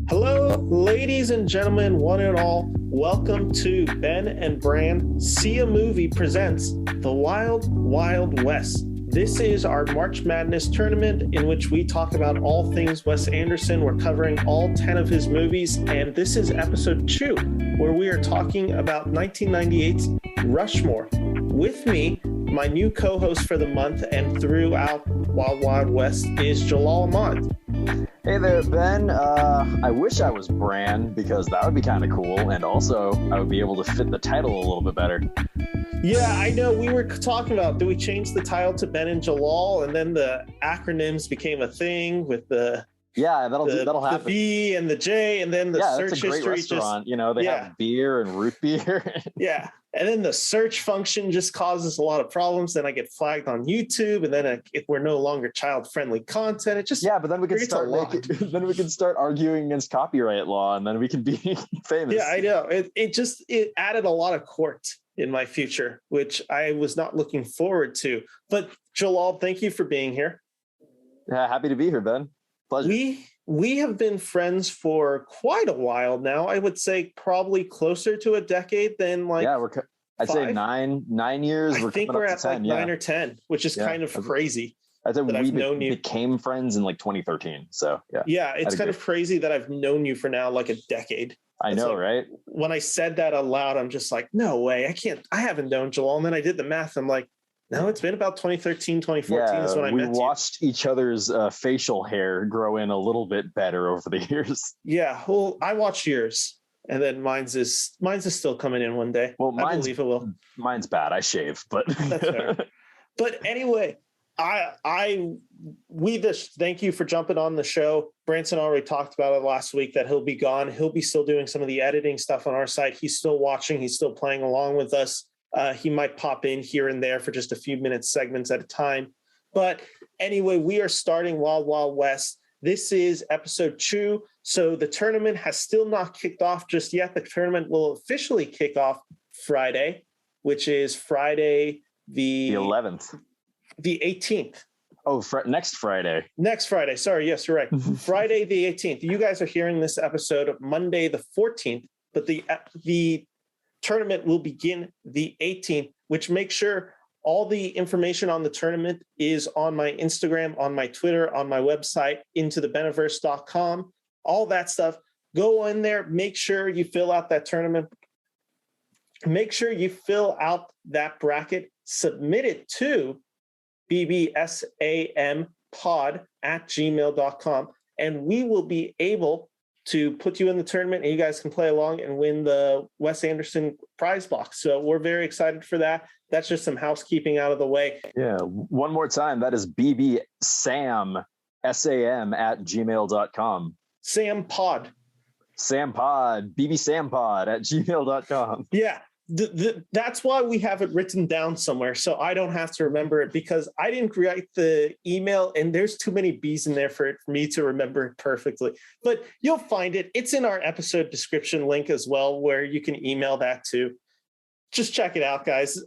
Hello, ladies and gentlemen, one and all. Welcome to Ben and Bran See a Movie presents The Wild Wild West. This is our March Madness tournament in which we talk about all things Wes Anderson. We're covering all 10 of his movies, and this is episode 2, where we are talking about 1998's Rushmore. With me, my new co-host for the month and throughout Wild Wild West is Jalal Ahmad. Hey there, Ben. I wish I was Bran because that would be kind of cool, and also I would be able to fit the title a little bit better. Yeah, I know. We were talking about, do we change the title to Ben and Jalal, and then the acronyms became a thing with the that'll happen. The B and the J, and then the search that's a great history restaurant. They have beer and root beer. Yeah. And then the search function just causes a lot of problems. Then I get flagged on YouTube, and then if we're no longer child-friendly content, it just but then we can start arguing against copyright law, and then we can be famous. Yeah, I know. It added a lot of court in my future, which I was not looking forward to. But Jalal, thank you for being here. Yeah, happy to be here, Ben. Pleasure. We have been friends for quite a while now. I would say probably closer to a decade than I'd say 9 years. I think we're at 10, 9 or 10, which is kind of crazy. I think we became friends in 2013. So yeah, it's kind of crazy that I've known you for now like a decade. I know, right? When I said that aloud, I'm just like, no way, I haven't known Jalal. And then I did the math. I'm like, no, it's been about 2013, 2014 is when I met you. We watched each other's facial hair grow in a little bit better over the years. Yeah, well, I watched yours, and then mine's is still coming in one day. Well, I believe it will. Mine's bad. I shave, but that's fair. But anyway, we just thank you for jumping on the show. Branson already talked about it last week that he'll be gone. He'll be still doing some of the editing stuff on our side. He's still watching. He's still playing along with us. He might pop in here and there for just a few minutes segments at a time. But anyway, we are starting Wild Wild West. This is episode 2. So the tournament has still not kicked off just yet. The tournament will officially kick off Friday, which is Friday the 11th. The 18th. Oh, next Friday. Next Friday. Sorry. Yes, you're right. Friday the 18th. You guys are hearing this episode Monday the 14th, but the tournament will begin the 18th, which makes sure all the information on the tournament is on my Instagram, on my Twitter, on my website, intothebeniverse.com, all that stuff. Go in there, make sure you fill out that tournament. Make sure you fill out that bracket, submit it to bbsampod@gmail.com, and we will be able to put you in the tournament, and you guys can play along and win the Wes Anderson prize box. So we're very excited for that. That's just some housekeeping out of the way. Yeah. One more time. That is bbsam, SAM@gmail.com. Sampod, bbsampod@gmail.com. Yeah. That's why we have it written down somewhere, so I don't have to remember it, because I didn't write the email and there's too many B's in there for me to remember it perfectly. But you'll find it. It's in our episode description link as well, where you can email that too. Just check it out, guys.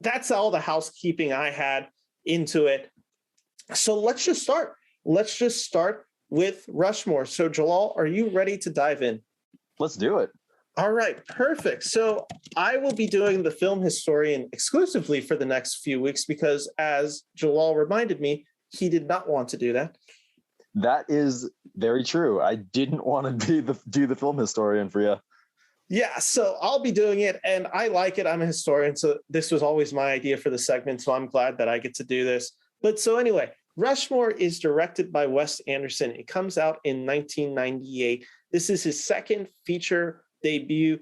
That's all the housekeeping I had into it. So let's just start. Let's just start with Rushmore. So Jalal, are you ready to dive in? Let's do it. All right, perfect. So I will be doing the film historian exclusively for the next few weeks because, as Jalal reminded me, he did not want to do that. That is very true. I didn't want to do the film historian for you. Yeah, so I'll be doing it, and I like it. I'm a historian, so this was always my idea for the segment, so I'm glad that I get to do this. But so anyway, Rushmore is directed by Wes Anderson. It comes out in 1998. This is his second feature debut.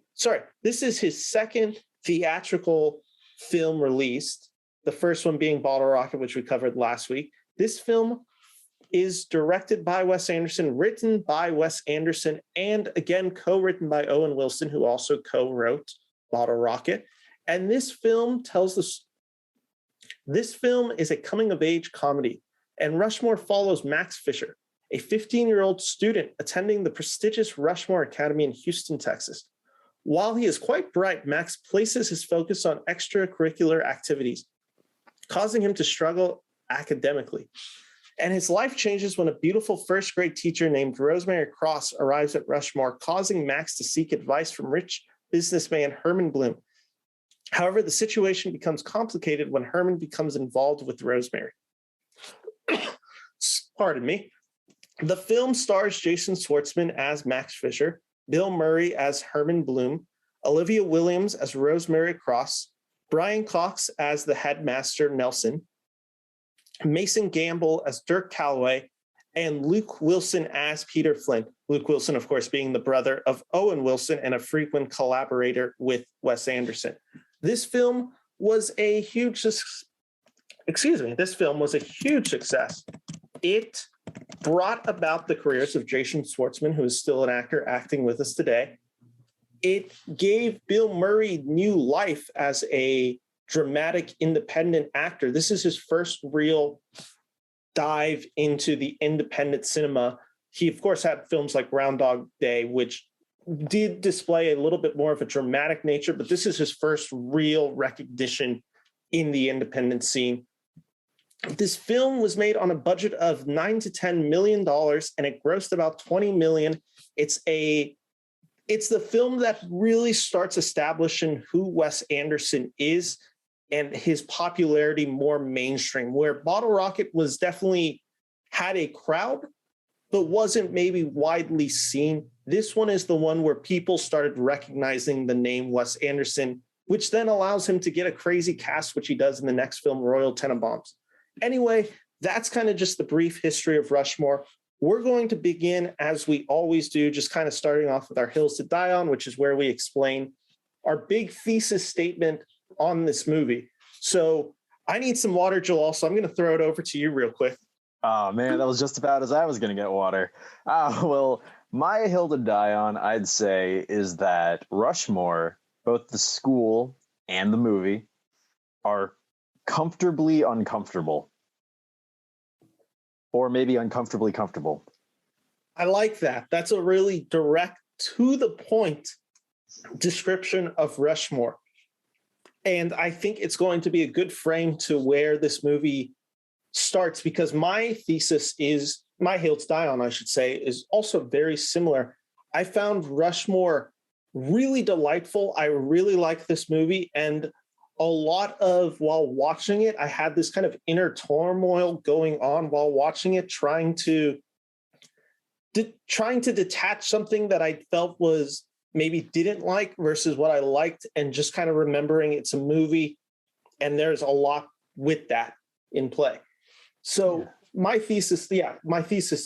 This is his second theatrical film released, the first one being Bottle Rocket, which we covered last week. This film is directed by Wes Anderson, written by Wes Anderson, and again co-written by Owen Wilson, who also co-wrote Bottle Rocket. And this film is a coming-of-age comedy, and Rushmore follows Max Fisher, a 15-year-old student attending the prestigious Rushmore Academy in Houston, Texas. While he is quite bright, Max places his focus on extracurricular activities, causing him to struggle academically. And his life changes when a beautiful first grade teacher named Rosemary Cross arrives at Rushmore, causing Max to seek advice from rich businessman Herman Bloom. However, the situation becomes complicated when Herman becomes involved with Rosemary. Pardon me. The film stars Jason Schwartzman as Max Fisher, Bill Murray as Herman Bloom, Olivia Williams as Rosemary Cross, Brian Cox as the headmaster Nelson, Mason Gamble as Dirk Calloway, and Luke Wilson as Peter Flynn. Luke Wilson, of course, being the brother of Owen Wilson and a frequent collaborator with Wes Anderson. This film was a huge success. It brought about the careers of Jason Schwartzman, who is still an actor acting with us today. It gave Bill Murray new life as a dramatic independent actor. This is his first real dive into the independent cinema. He, of course, had films like Groundhog Day, which did display a little bit more of a dramatic nature, but this is his first real recognition in the independent scene. This film was made on a budget of $9 to $10 million, and it grossed about $20 million. It's the film that really starts establishing who Wes Anderson is and his popularity more mainstream, where Bottle Rocket was definitely had a crowd, but wasn't maybe widely seen. This one is the one where people started recognizing the name Wes Anderson, which then allows him to get a crazy cast, which he does in the next film, Royal Tenenbaums. Anyway, that's kind of just the brief history of Rushmore. We're going to begin, as we always do, just kind of starting off with our Hills to Die On, which is where we explain our big thesis statement on this movie. So I need some water, Joel, so I'm going to throw it over to you real quick. Oh, man, that was just about as I was going to get water. Well, my hill to die on, I'd say, is that Rushmore, both the school and the movie, are comfortably uncomfortable. Or maybe uncomfortably comfortable. I like that. That's a really direct, to the point description of Rushmore. And I think it's going to be a good frame to where this movie starts, because my thesis is, my hill to die on, I should say, is also very similar. I found Rushmore really delightful. I really like this movie. And a lot of, while watching it, I had this kind of inner turmoil going on while watching it, trying to detach something that I felt was maybe didn't like versus what I liked, and just kind of remembering it's a movie and there's a lot with that in play. So my thesis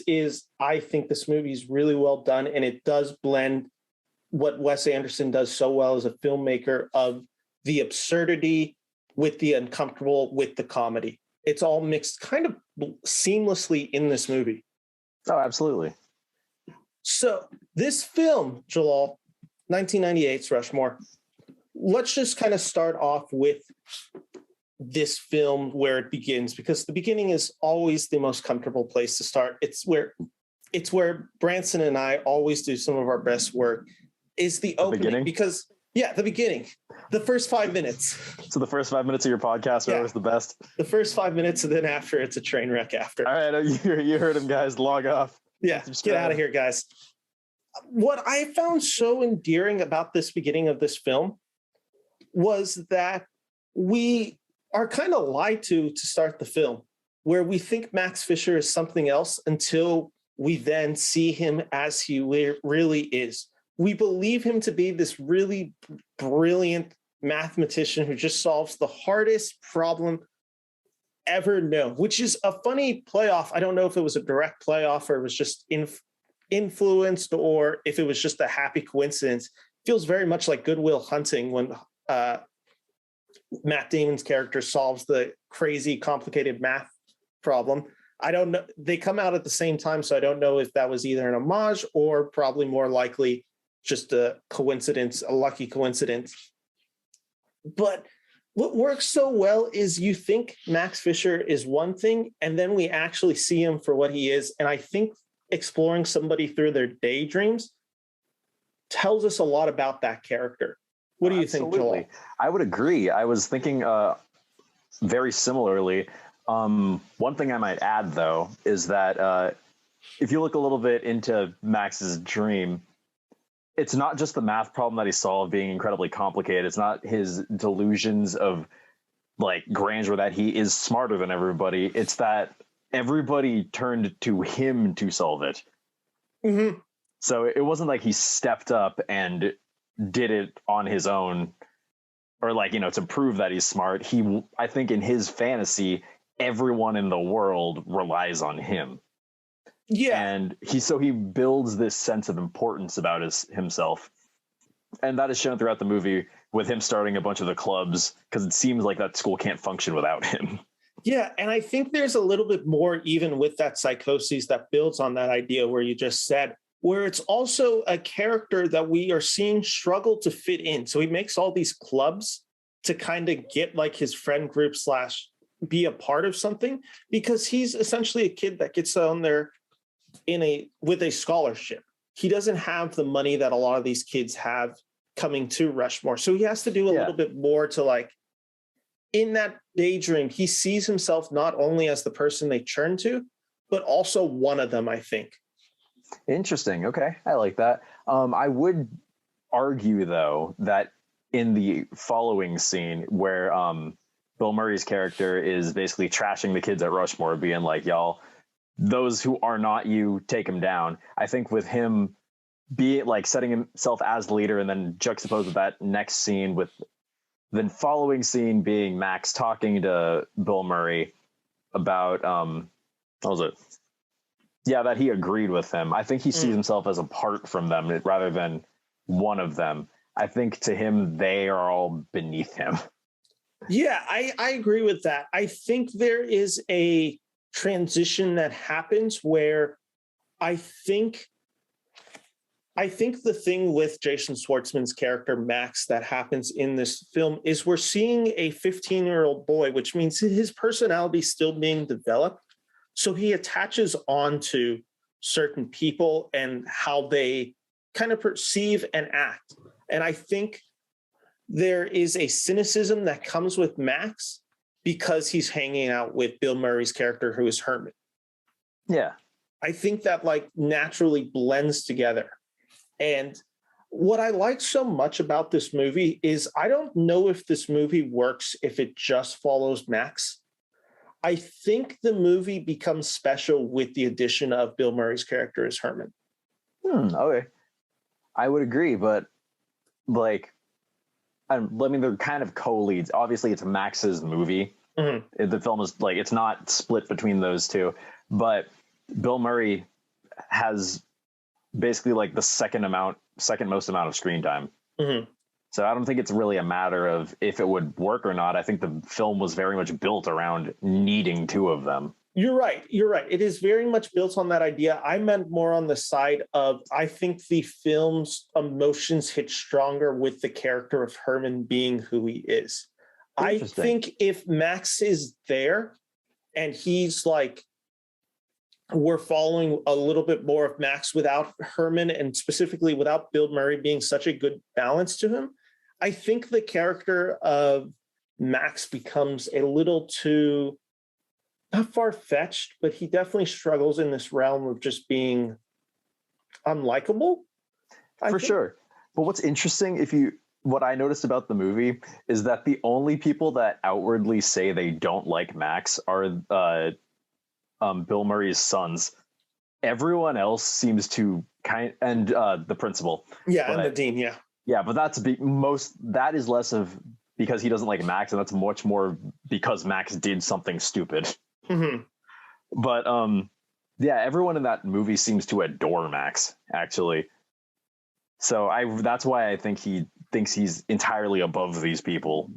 is I think this movie is really well done, and it does blend what Wes Anderson does so well as a filmmaker of the absurdity with the uncomfortable with the comedy. It's all mixed kind of seamlessly in this movie. Oh, absolutely. So this film, Jalal, 1998's Rushmore. Let's just kind of start off with this film where it begins, because the beginning is always the most comfortable place to start. It's where Branson and I always do some of our best work, is the opening. Beginning? Because the beginning, the first 5 minutes. So the first 5 minutes of your podcast are always the best? The first 5 minutes, and then after, it's a train wreck after. All right, you heard him, guys. Log off. Yeah, get out of here, guys. What I found so endearing about this beginning of this film was that we are kind of lied to start the film, where we think Max Fisher is something else until we then see him as he really is. We believe him to be this really brilliant mathematician who just solves the hardest problem ever known, which is a funny playoff. I don't know if it was a direct playoff or it was just influenced, or if it was just a happy coincidence. It feels very much like Good Will Hunting when Matt Damon's character solves the crazy, complicated math problem. I don't know. They come out at the same time, so I don't know if that was either an homage or probably more likely just a coincidence, a lucky coincidence. But what works so well is you think Max Fisher is one thing, and then we actually see him for what he is. And I think exploring somebody through their daydreams tells us a lot about that character. What do you think, Joel? I would agree. I was thinking very similarly. One thing I might add, though, is that if you look a little bit into Max's dream, it's not just the math problem that he solved being incredibly complicated. It's not his delusions of like grandeur that he is smarter than everybody. It's that everybody turned to him to solve it. Mm-hmm. So it wasn't like he stepped up and did it on his own, or like, to prove that he's smart. I think in his fantasy, everyone in the world relies on him. Yeah. And he builds this sense of importance about himself. And that is shown throughout the movie with him starting a bunch of the clubs, because it seems like that school can't function without him. Yeah. And I think there's a little bit more even with that psychosis that builds on that idea where you just said, where it's also a character that we are seeing struggle to fit in. So he makes all these clubs to kind of get like his friend group / be a part of something, because he's essentially a kid that gets on there with a scholarship. He doesn't have the money that a lot of these kids have coming to Rushmore. So he has to do a little bit more to like, in that daydream, he sees himself not only as the person they turn to, but also one of them, I think. Interesting. Okay. I like that. I would argue, though, that in the following scene where Bill Murray's character is basically trashing the kids at Rushmore, being like, y'all, those who are not you, take them down. I think with him setting himself as the leader and then juxtaposed with that next scene with the following scene being Max talking to Bill Murray about, what was it? Yeah, that he agreed with him. I think he sees himself as apart from them rather than one of them. I think to him, they are all beneath him. Yeah, I agree with that. I think there is a transition that happens where I think the thing with Jason Schwartzman's character, Max, that happens in this film is we're seeing a 15-year-old boy, which means his personality is still being developed. So he attaches on to certain people and how they kind of perceive and act. And I think there is a cynicism that comes with Max because he's hanging out with Bill Murray's character, who is Herman. Yeah. I think that like naturally blends together. And what I like so much about this movie is I don't know if this movie works if it just follows Max. I think the movie becomes special with the addition of Bill Murray's character as Herman. Okay. I would agree, but like, I mean, they're kind of co-leads. Obviously, it's Max's movie. Mm-hmm. The film is like, it's not split between those two, but Bill Murray has basically like the second most amount of screen time. Mm-hmm. So I don't think it's really a matter of if it would work or not. I think the film was very much built around needing two of them. You're right. It is very much built on that idea. I meant more on the side of, I think the film's emotions hit stronger with the character of Herman being who he is. I think if Max is there and he's like, we're following a little bit more of Max without Herman and specifically without Bill Murray being such a good balance to him, I think the character of Max becomes a little too, not far-fetched, but he definitely struggles in this realm of just being unlikable. For sure. But what's interesting, what I noticed about the movie is that the only people that outwardly say they don't like Max are Bill Murray's sons. Everyone else seems to and the principal. Yeah, and the dean, yeah. Yeah, but that is less of because he doesn't like Max, and that's much more because Max did something stupid. Mm-hmm. But yeah, everyone in that movie seems to adore Max, actually. So that's why I think he thinks he's entirely above these people.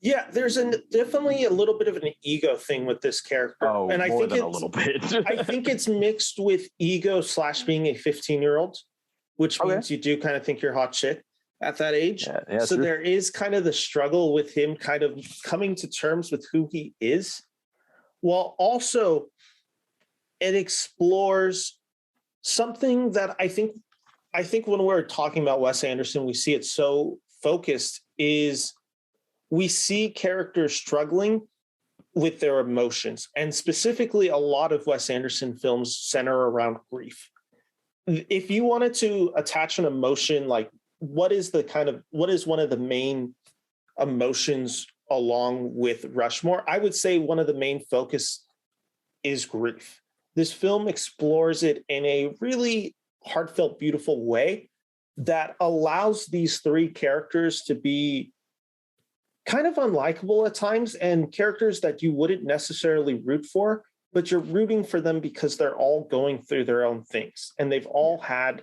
Yeah, there's definitely a little bit of an ego thing with this character. Oh, and I think a little bit. I think it's mixed with ego / being a 15-year-old, which means you do kind of think you're hot shit at that age. Yeah, so there is kind of the struggle with him kind of coming to terms with who he is, while also it explores something that I think when we're talking about Wes Anderson, we see it so focused is we see characters struggling with their emotions. And specifically, a lot of Wes Anderson films center around grief. If you wanted to attach an emotion, like what is one of the main emotions along with Rushmore? I would say one of the main focus is grief. This film explores it in a really heartfelt, beautiful way that allows these three characters to be kind of unlikable at times and characters that you wouldn't necessarily root for, but you're rooting for them because they're all going through their own things and they've all had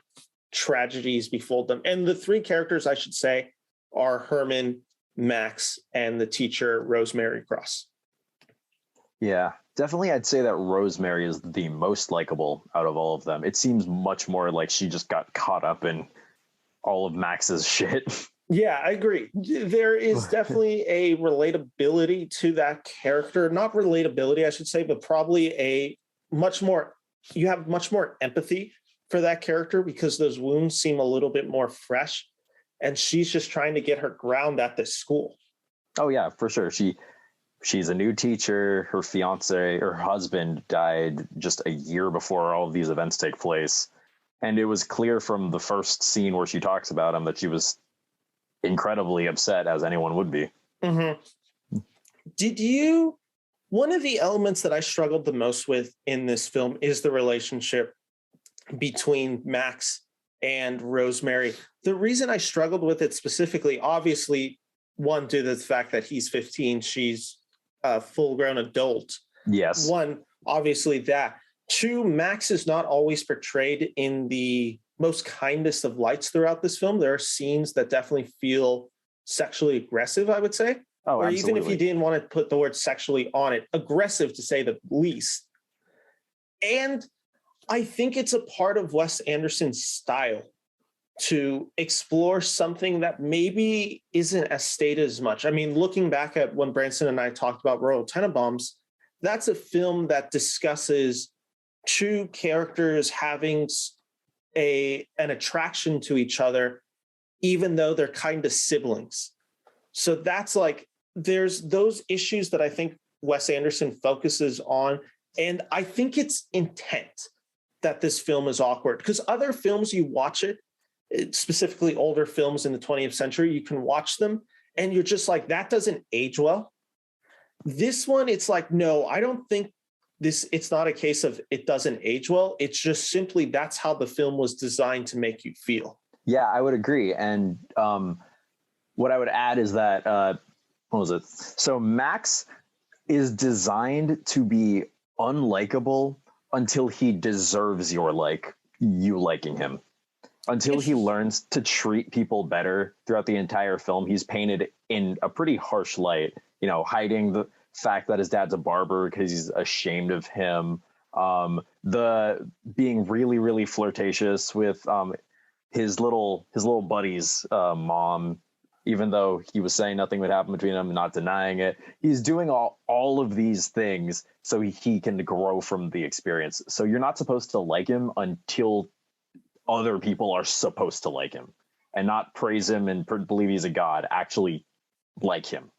tragedies befall them. And the three characters, I should say, are Herman, Max, and the teacher, Rosemary Cross. Yeah, definitely. I'd say that Rosemary is the most likable out of all of them. It seems much more like she just got caught up in all of Max's shit. Yeah, I agree. There is definitely a relatability to that character. Not relatability, I should say, but probably you have much more empathy for that character because those wounds seem a little bit more fresh. And she's just trying to get her ground at this school. Oh, yeah, for sure. She's a new teacher. Her fiance, her husband died just a year before all of these events take place. And it was clear from the first scene where she talks about him that she was incredibly upset, as anyone would be. Mm-hmm. One of the elements that I struggled the most with in this film is the relationship between Max and Rosemary. The reason I struggled with it specifically, obviously, one, due to the fact that he's 15, she's a full-grown adult. Yes. One, obviously that. Two, Max is not always portrayed in the most kindest of lights throughout this film. There are scenes that definitely feel sexually aggressive, I would say. Oh, or absolutely. even if you didn't want to put the word sexually on it, aggressive to say the least. And I think it's a part of Wes Anderson's style to explore something that maybe isn't as stated as much. I mean, looking back at when Branson and I talked about Royal Tenenbaums, that's a film that discusses two characters having an attraction to each other, even though they're kind of siblings. So that's like, there's those issues that I think Wes Anderson focuses on. And I think it's intent that this film is awkward, because other films, you watch it, specifically older films in the 20th century, you can watch them and you're just like, that doesn't age well. This one, it's like, no, I don't think it's not a case of it doesn't age well. It's just simply that's how the film was designed to make you feel. Yeah, I would agree. And what I would add is that, what was it? So Max is designed to be unlikable until he deserves you liking him. Until he learns to treat people better throughout the entire film, he's painted in a pretty harsh light, hiding the fact that his dad's a barber because he's ashamed of him. The being really, really flirtatious with his little buddy's mom, even though he was saying nothing would happen between them, not denying it. He's doing all of these things so he can grow from the experience. So you're not supposed to like him until other people are supposed to like him and not praise him and believe he's a god, actually like him.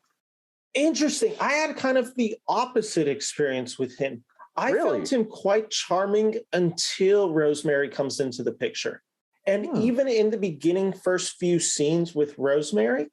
Interesting. I had kind of the opposite experience with him. I found him quite charming until Rosemary comes into the picture. And even in the beginning, first few scenes with Rosemary,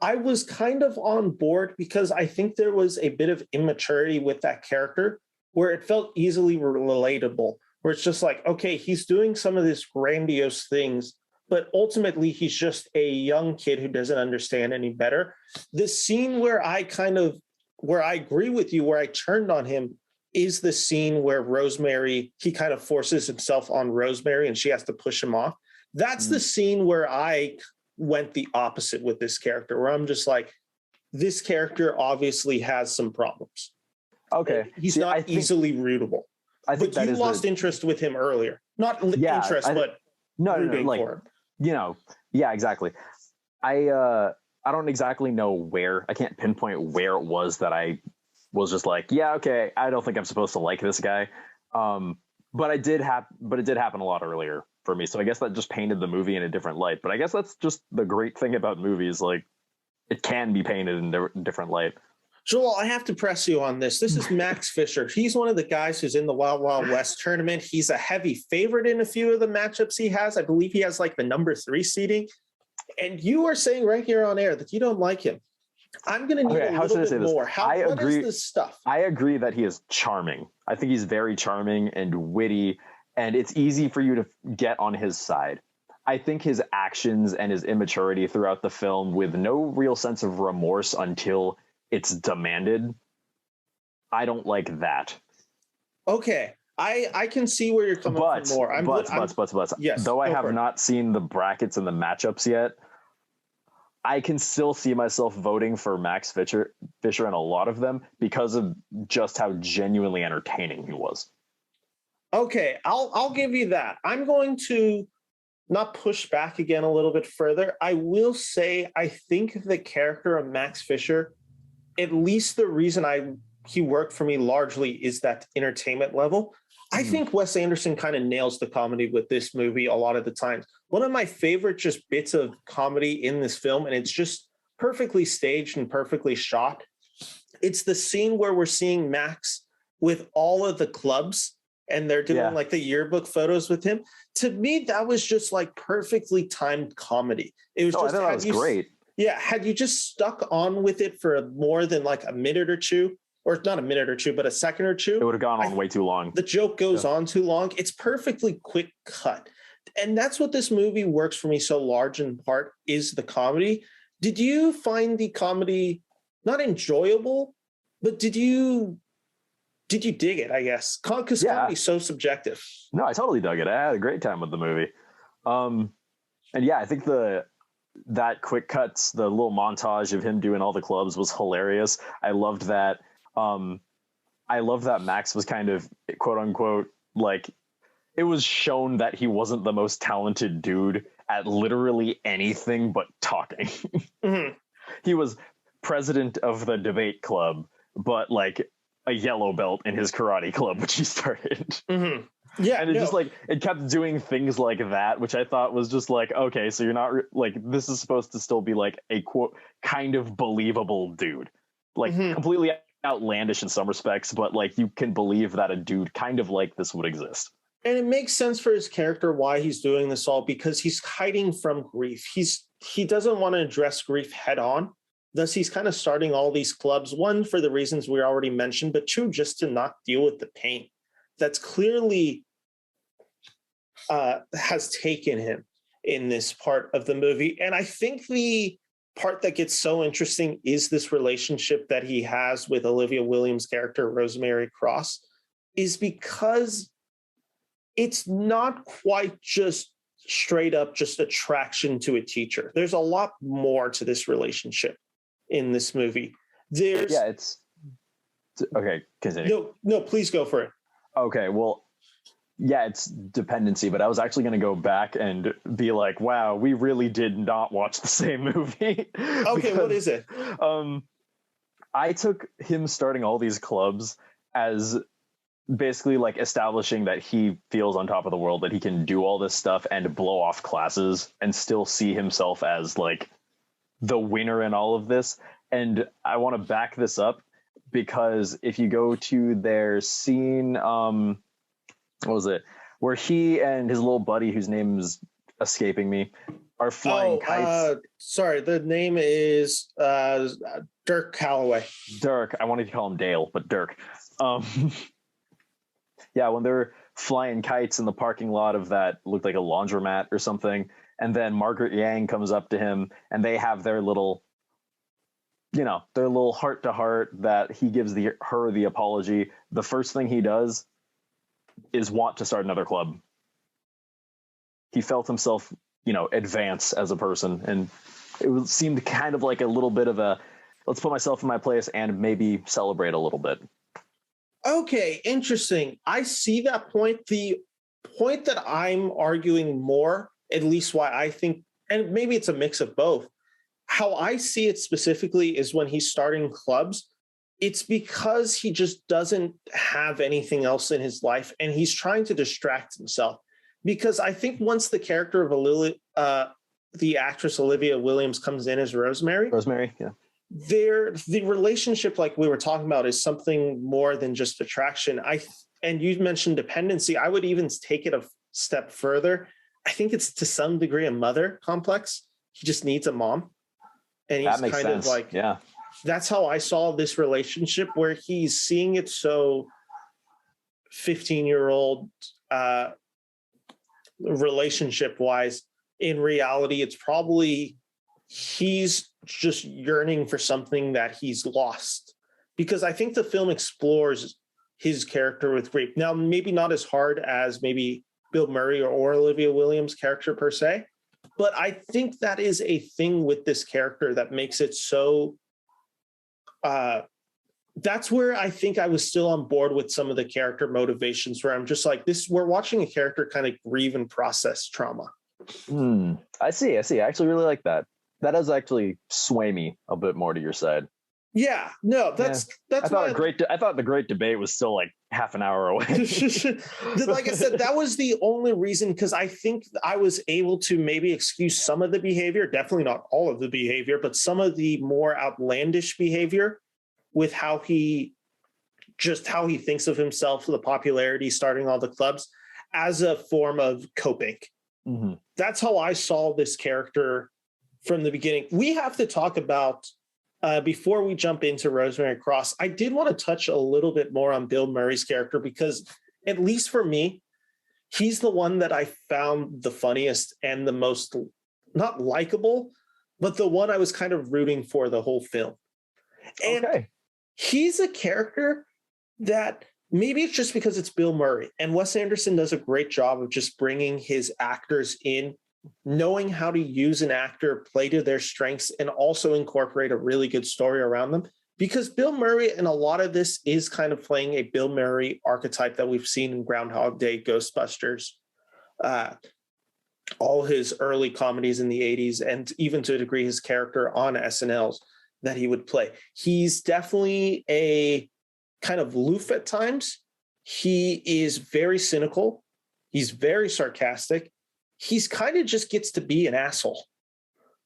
I was kind of on board because I think there was a bit of immaturity with that character where it felt easily relatable, where it's just like, okay, he's doing some of these grandiose things, but ultimately he's just a young kid who doesn't understand any better. The scene where I agree with you, where I turned on him, is the scene where he kind of forces himself on Rosemary and she has to push him off. That's the scene where I went the opposite with this character, where I'm just like, this character obviously has some problems. Okay. He's not easily rootable. I think but you lost interest with him earlier. Not interest, but rooting for him. Yeah, exactly. I don't exactly know where. I can't pinpoint where it was that I was just like, yeah, okay, I don't think I'm supposed to like this guy. But it did happen a lot earlier for me. So I guess that just painted the movie in a different light. But I guess that's just the great thing about movies. Like, it can be painted in a different light. Joel, I have to press you on this. This is Max Fisher. He's one of the guys who's in the Wild Wild West tournament. He's a heavy favorite in a few of the matchups he has. I believe he has like the number 3 seeding. And you are saying right here on air that you don't like him. I'm going to need a little bit more. What is this stuff? I agree that he is charming. I think he's very charming and witty, and it's easy for you to get on his side. I think his actions and his immaturity throughout the film, with no real sense of remorse until it's demanded, I don't like that. Okay. I can see where you're coming from more. But yes, though I have not seen the brackets and the matchups yet, I can still see myself voting for Max Fisher in a lot of them because of just how genuinely entertaining he was. Okay, I'll give you that. I'm going to not push back again a little bit further. I will say I think the character of Max Fisher, at least the reason he worked for me largely is that entertainment level. I think Wes Anderson kind of nails the comedy with this movie a lot of the times. One of my favorite just bits of comedy in this film, and it's just perfectly staged and perfectly shot. It's the scene where we're seeing Max with all of the clubs and they're doing like the yearbook photos with him. To me, that was just like perfectly timed comedy. It was just, I thought that was great. Yeah. Had you just stuck on with it for more than like a minute or two, or not a minute or two, but a second or two, it would have gone on way too long. The joke goes on too long. It's perfectly quick cut. And that's what this movie works for me so large in part is the comedy. Did you find the comedy not enjoyable, but did you dig it, I guess? Because comedy's so subjective. No, I totally dug it. I had a great time with the movie. And yeah, I think that quick cuts, the little montage of him doing all the clubs was hilarious. I loved that. I love that Max was kind of quote unquote, like, it was shown that he wasn't the most talented dude at literally anything but talking. He was president of the debate club, but like a yellow belt in his karate club, which he started. Yeah. And it just like, it kept doing things like that, which I thought was just like, okay, so you're not like, this is supposed to still be like a quote, kind of believable dude, like completely outlandish in some respects, but like you can believe that a dude kind of like this would exist. And it makes sense for his character why he's doing this all, because he's hiding from grief. He doesn't want to address grief head on. Thus, he's kind of starting all these clubs, one, for the reasons we already mentioned, but two, just to not deal with the pain that's clearly has taken him in this part of the movie. And I think the part that gets so interesting is this relationship that he has with Olivia Williams' character, Rosemary Cross, is because it's not quite just straight up just attraction to a teacher. There's a lot more to this relationship in this movie. It's okay. Continue. No, please go for it. Okay, well, yeah, it's dependency, but I was actually going to go back and be like, wow, we really did not watch the same movie. Okay, what is it? I took him starting all these clubs as basically like establishing that he feels on top of the world, that he can do all this stuff and blow off classes and still see himself as like the winner in all of this. And I want to back this up because if you go to their scene, what was it, where he and his little buddy, whose name is escaping me, are flying kites. Sorry, the name is Dirk Calloway. Dirk, I wanted to call him Dale, but Dirk. Yeah, when they're flying kites in the parking lot of that looked like a laundromat or something, and then Margaret Yang comes up to him and they have their little heart to heart that he gives her the apology. The first thing he does is want to start another club. He felt himself, advance as a person, and it seemed kind of like a little bit of a, let's put myself in my place and maybe celebrate a little bit. Okay, interesting. I see that point. The point that I'm arguing more, at least why I think, and maybe it's a mix of both, how I see it specifically is when he's starting clubs, it's because he just doesn't have anything else in his life and he's trying to distract himself. Because I think once the character of the actress Olivia Williams comes in as Rosemary, yeah, the relationship, like we were talking about, is something more than just attraction. And you mentioned dependency. I would even take it a step further. I think it's to some degree a mother complex. He just needs a mom. And he's That makes kind sense. of like, yeah. That's how I saw this relationship, where he's seeing it so 15-year-old relationship wise. In reality, it's probably he's just yearning for something that he's lost, because I think the film explores his character with grief. Now, maybe not as hard as maybe Bill Murray or Olivia Williams' character per se, but I think that is a thing with this character that makes it so that's where I think I was still on board with some of the character motivations, where I'm just like, we're watching a character kind of grieve and process trauma. I see. I actually really like that. That does actually sway me a bit more to your side. Yeah, no, that's I thought the great debate was still like half an hour away. Like I said, that was the only reason, because I think I was able to maybe excuse some of the behavior, definitely not all of the behavior, but some of the more outlandish behavior with how he thinks of himself, the popularity, starting all the clubs, as a form of coping. Mm-hmm. That's how I saw this character from the beginning. We have to talk about, before we jump into Rosemary Cross, I did want to touch a little bit more on Bill Murray's character, because at least for me, he's the one that I found the funniest and the most, not likable, but the one I was kind of rooting for the whole film. And he's a character that, maybe it's just because it's Bill Murray, and Wes Anderson does a great job of just bringing his actors in, knowing how to use an actor, play to their strengths, and also incorporate a really good story around them. Because Bill Murray, in a lot of this, is kind of playing a Bill Murray archetype that we've seen in Groundhog Day, Ghostbusters, all his early comedies in the 80s, and even to a degree his character on SNLs that he would play. He's definitely a kind of aloof at times. He is very cynical. He's very sarcastic. He's kind of just gets to be an asshole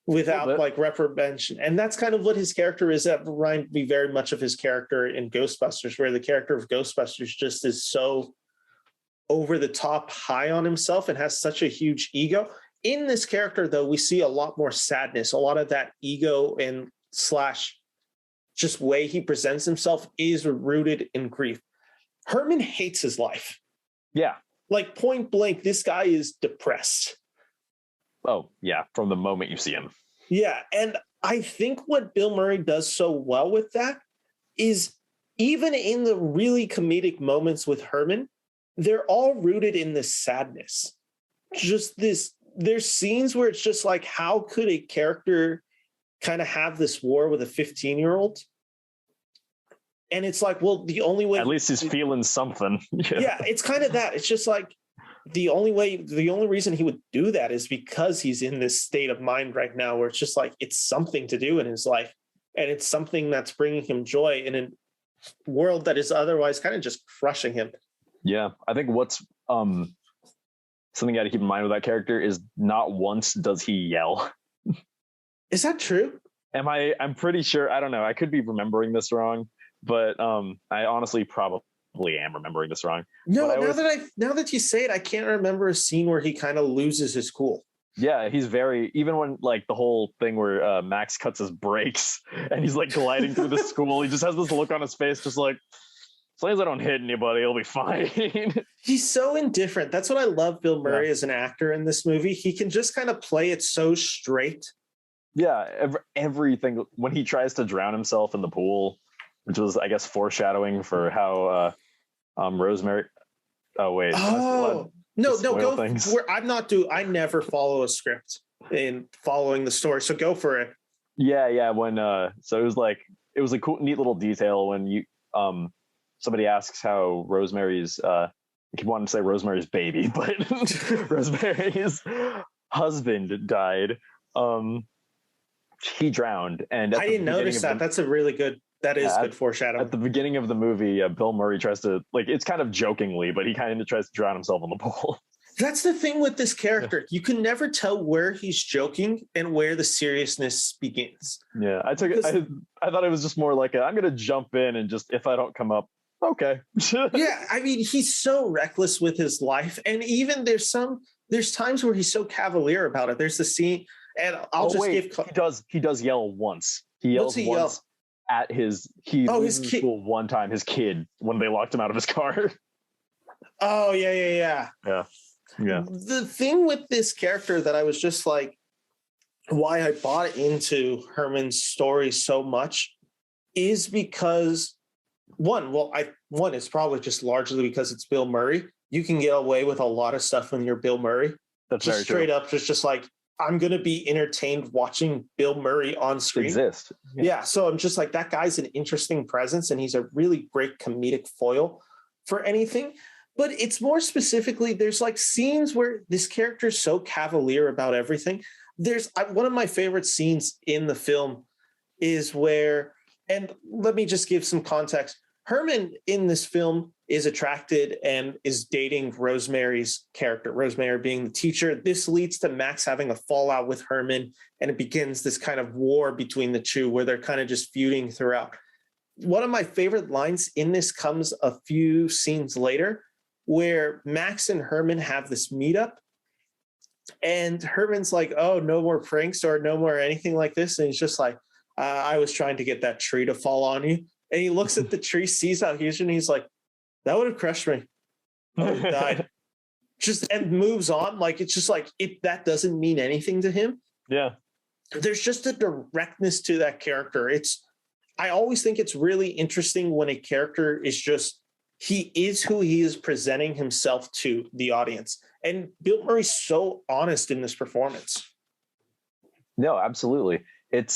without like reprobation. And that's kind of what his character is. That reminds me very much of his character in Ghostbusters, where the character of Ghostbusters just is so over the top high on himself and has such a huge ego. In this character, though, we see a lot more sadness. A lot of that ego and / just way he presents himself is rooted in grief. Herman hates his life. Yeah. Like point blank, this guy is depressed. Oh, yeah. From the moment you see him. Yeah. And I think what Bill Murray does so well with that is, even in the really comedic moments with Herman, they're all rooted in this sadness. Just this, there's scenes where it's just like, how could a character kind of have this war with a 15-year-old? And it's like, well, the only way, at least he's feeling something. Yeah, it's kind of that. It's just like the only reason he would do that is because he's in this state of mind right now, where it's just like, it's something to do in his life, and it's something that's bringing him joy in a world that is otherwise kind of just crushing him. Yeah, I think what's something you got to keep in mind with that character is not once does he yell. Is that true? I'm pretty sure. I don't know. I could be remembering this wrong, but I honestly probably am remembering this wrong. No, now that you say it, I can't remember a scene where he kind of loses his cool. Yeah, he's very, even when like the whole thing where Max cuts his brakes and he's like gliding through the school, he just has this look on his face, just like, as long as I don't hit anybody, it'll be fine. He's so indifferent. That's what I love Bill Murray as an actor in this movie. He can just kind of play it so straight. Yeah, everything, when he tries to drown himself in the pool, which was, I guess, foreshadowing for how Rosemary. Oh wait. Oh no, go. I never follow a script in following the story, so go for it. Yeah. When so it was a cool, neat little detail when you somebody asks how Rosemary's I keep wanting to say Rosemary's baby, but Rosemary's husband died. He drowned, and I didn't notice that. That's a really good. That is good foreshadowing. At the beginning of the movie, Bill Murray tries to, like, it's kind of jokingly, but he kind of tries to drown himself in the pool. That's the thing with this character. You can never tell where he's joking and where the seriousness begins. Yeah, I thought it was just more like I'm going to jump in and just, if I don't come up, okay. Yeah, I mean, he's so reckless with his life. And even there's times where he's so cavalier about it. There's the scene, and he does yell once. He yells once at his school one time, his kid, when they locked him out of his car. Oh, yeah. Yeah. The thing with this character that I was just like, why I bought into Herman's story so much is because one, it's probably just largely because it's Bill Murray. You can get away with a lot of stuff when you're Bill Murray. That's just very straight true. up, just like, I'm going to be entertained watching Bill Murray on screen. Exist. Yeah. So I'm just like, that guy's an interesting presence and he's a really great comedic foil for anything. But it's more specifically, there's like scenes where this character is so cavalier about everything. There's one of my favorite scenes in the film is where, and let me just give some context. Herman in this film is attracted and is dating Rosemary's character, Rosemary being the teacher. This leads to Max having a fallout with Herman, and it begins this kind of war between the two where they're kind of just feuding throughout. One of my favorite lines in this comes a few scenes later, where Max and Herman have this meetup, and Herman's like, oh, no more pranks or no more anything like this. And he's just like, I was trying to get that tree to fall on you. And he looks at the tree, sees how huge, and he's like, that would have crushed me. I would have died. And moves on. Like, it's just like, that doesn't mean anything to him. Yeah. There's just a directness to that character. I always think it's really interesting when a character is just, he is who he is presenting himself to the audience. And Bill Murray's so honest in this performance. No, absolutely. It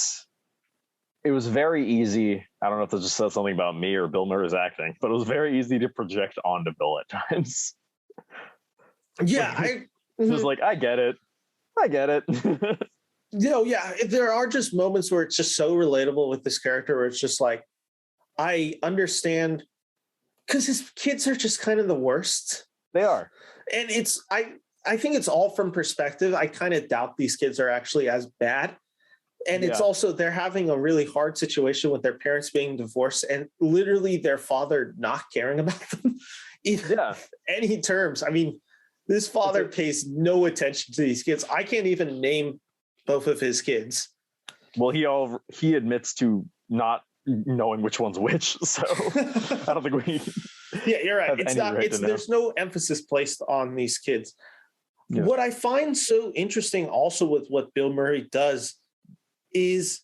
was very easy. I don't know if this just says something about me or Bill Murray's acting, but it was very easy to project onto Bill at times. Yeah. It was like, I get it. Yeah. There are just moments where it's just so relatable with this character where it's just like, I understand, because his kids are just kind of the worst. They are. And I think it's all from perspective. I kind of doubt these kids are actually as bad. And it's also, they're having a really hard situation with their parents being divorced and literally their father not caring about them in any terms. I mean, this father pays no attention to these kids. I can't even name both of his kids. Well, he admits to not knowing which one's which, so I don't think we you're right. There's no emphasis placed on these kids. What I find so interesting also with what Bill Murray does is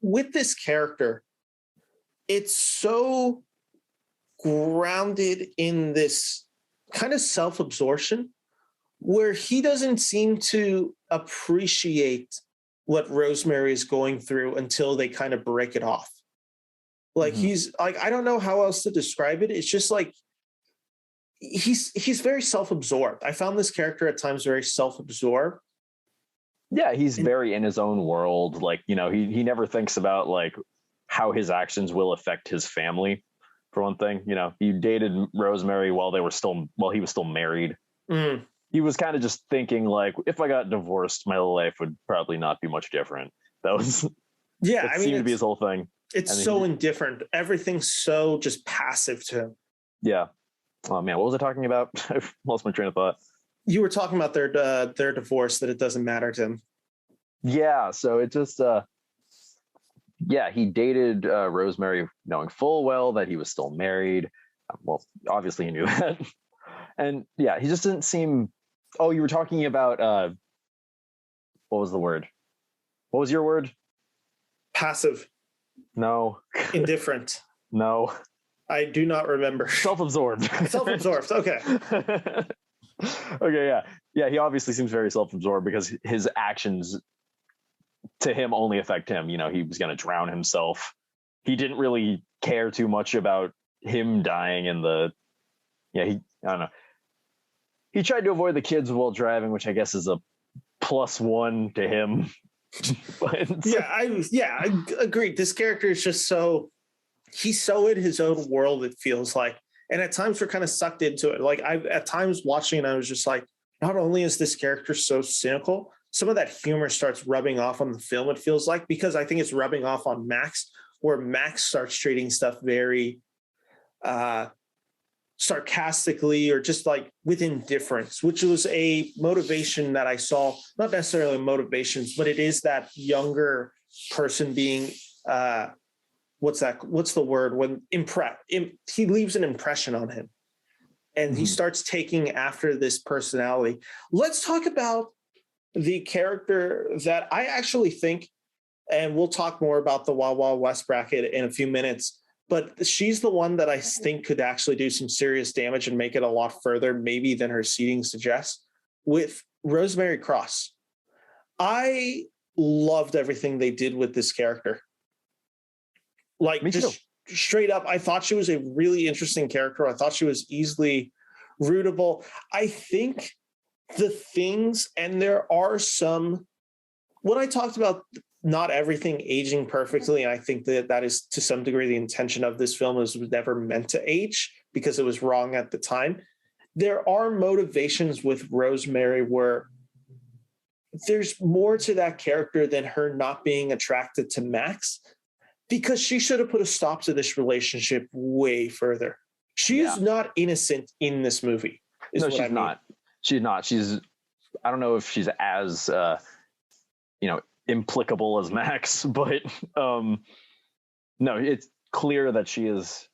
with this character, it's so grounded in this kind of self-absorption where he doesn't seem to appreciate what Rosemary is going through until they kind of break it off. Like he's like, I don't know how else to describe it. It's just like, he's very self-absorbed. I found this character at times very self-absorbed. Yeah, he's very in his own world. Like, he never thinks about like how his actions will affect his family. For one thing, he dated Rosemary while he was still married. He was kind of just thinking like, if I got divorced, my life would probably not be much different. That was seemed to be his whole thing. It's so indifferent. Everything's so just passive to him. Yeah. Oh man, what was I talking about? I lost my train of thought. You were talking about their divorce, that it doesn't matter to him. Yeah, so it just he dated Rosemary knowing full well that he was still married. Well, obviously he knew that. And yeah, he just didn't seem. Oh, you were talking about what was the word? What was your word? Passive. No. Indifferent. No. I do not remember. Self-absorbed. Self-absorbed. Okay. Okay, yeah. Yeah, he obviously seems very self-absorbed because his actions to him only affect him. He was going to drown himself. He didn't really care too much about him dying in the... I don't know. He tried to avoid the kids while driving, which I guess is a +1 to him. I agreed. This character is just he's so in his own world, it feels like. And at times we're kind of sucked into it. Like I at times watching it, I was just like, not only is this character so cynical, some of that humor starts rubbing off on the film, it feels like, because I think it's rubbing off on Max, where Max starts treating stuff very sarcastically or just like with indifference, which was a motivation that I saw, not necessarily motivations, but it is that younger person being what's the word, when he leaves an impression on him and he starts taking after this personality. Let's talk about the character that I actually think, and we'll talk more about the Wild Wild West bracket in a few minutes, but she's the one that I think could actually do some serious damage and make it a lot further, maybe than her seeding suggests, with Rosemary Cross. I loved everything they did with this character. Like, just straight up, I thought she was a really interesting character. I thought she was easily rootable. I think the things, and there are some, when I talked about not everything aging perfectly, and I think that is to some degree the intention of this film, was never meant to age because it was wrong at the time. There are motivations with Rosemary where there's more to that character than her not being attracted to Max, because she should have put a stop to this relationship way further. She is not innocent in this movie. No, she's not. She's not. I don't know if she's as, implicable as Max, but no, it's clear that she is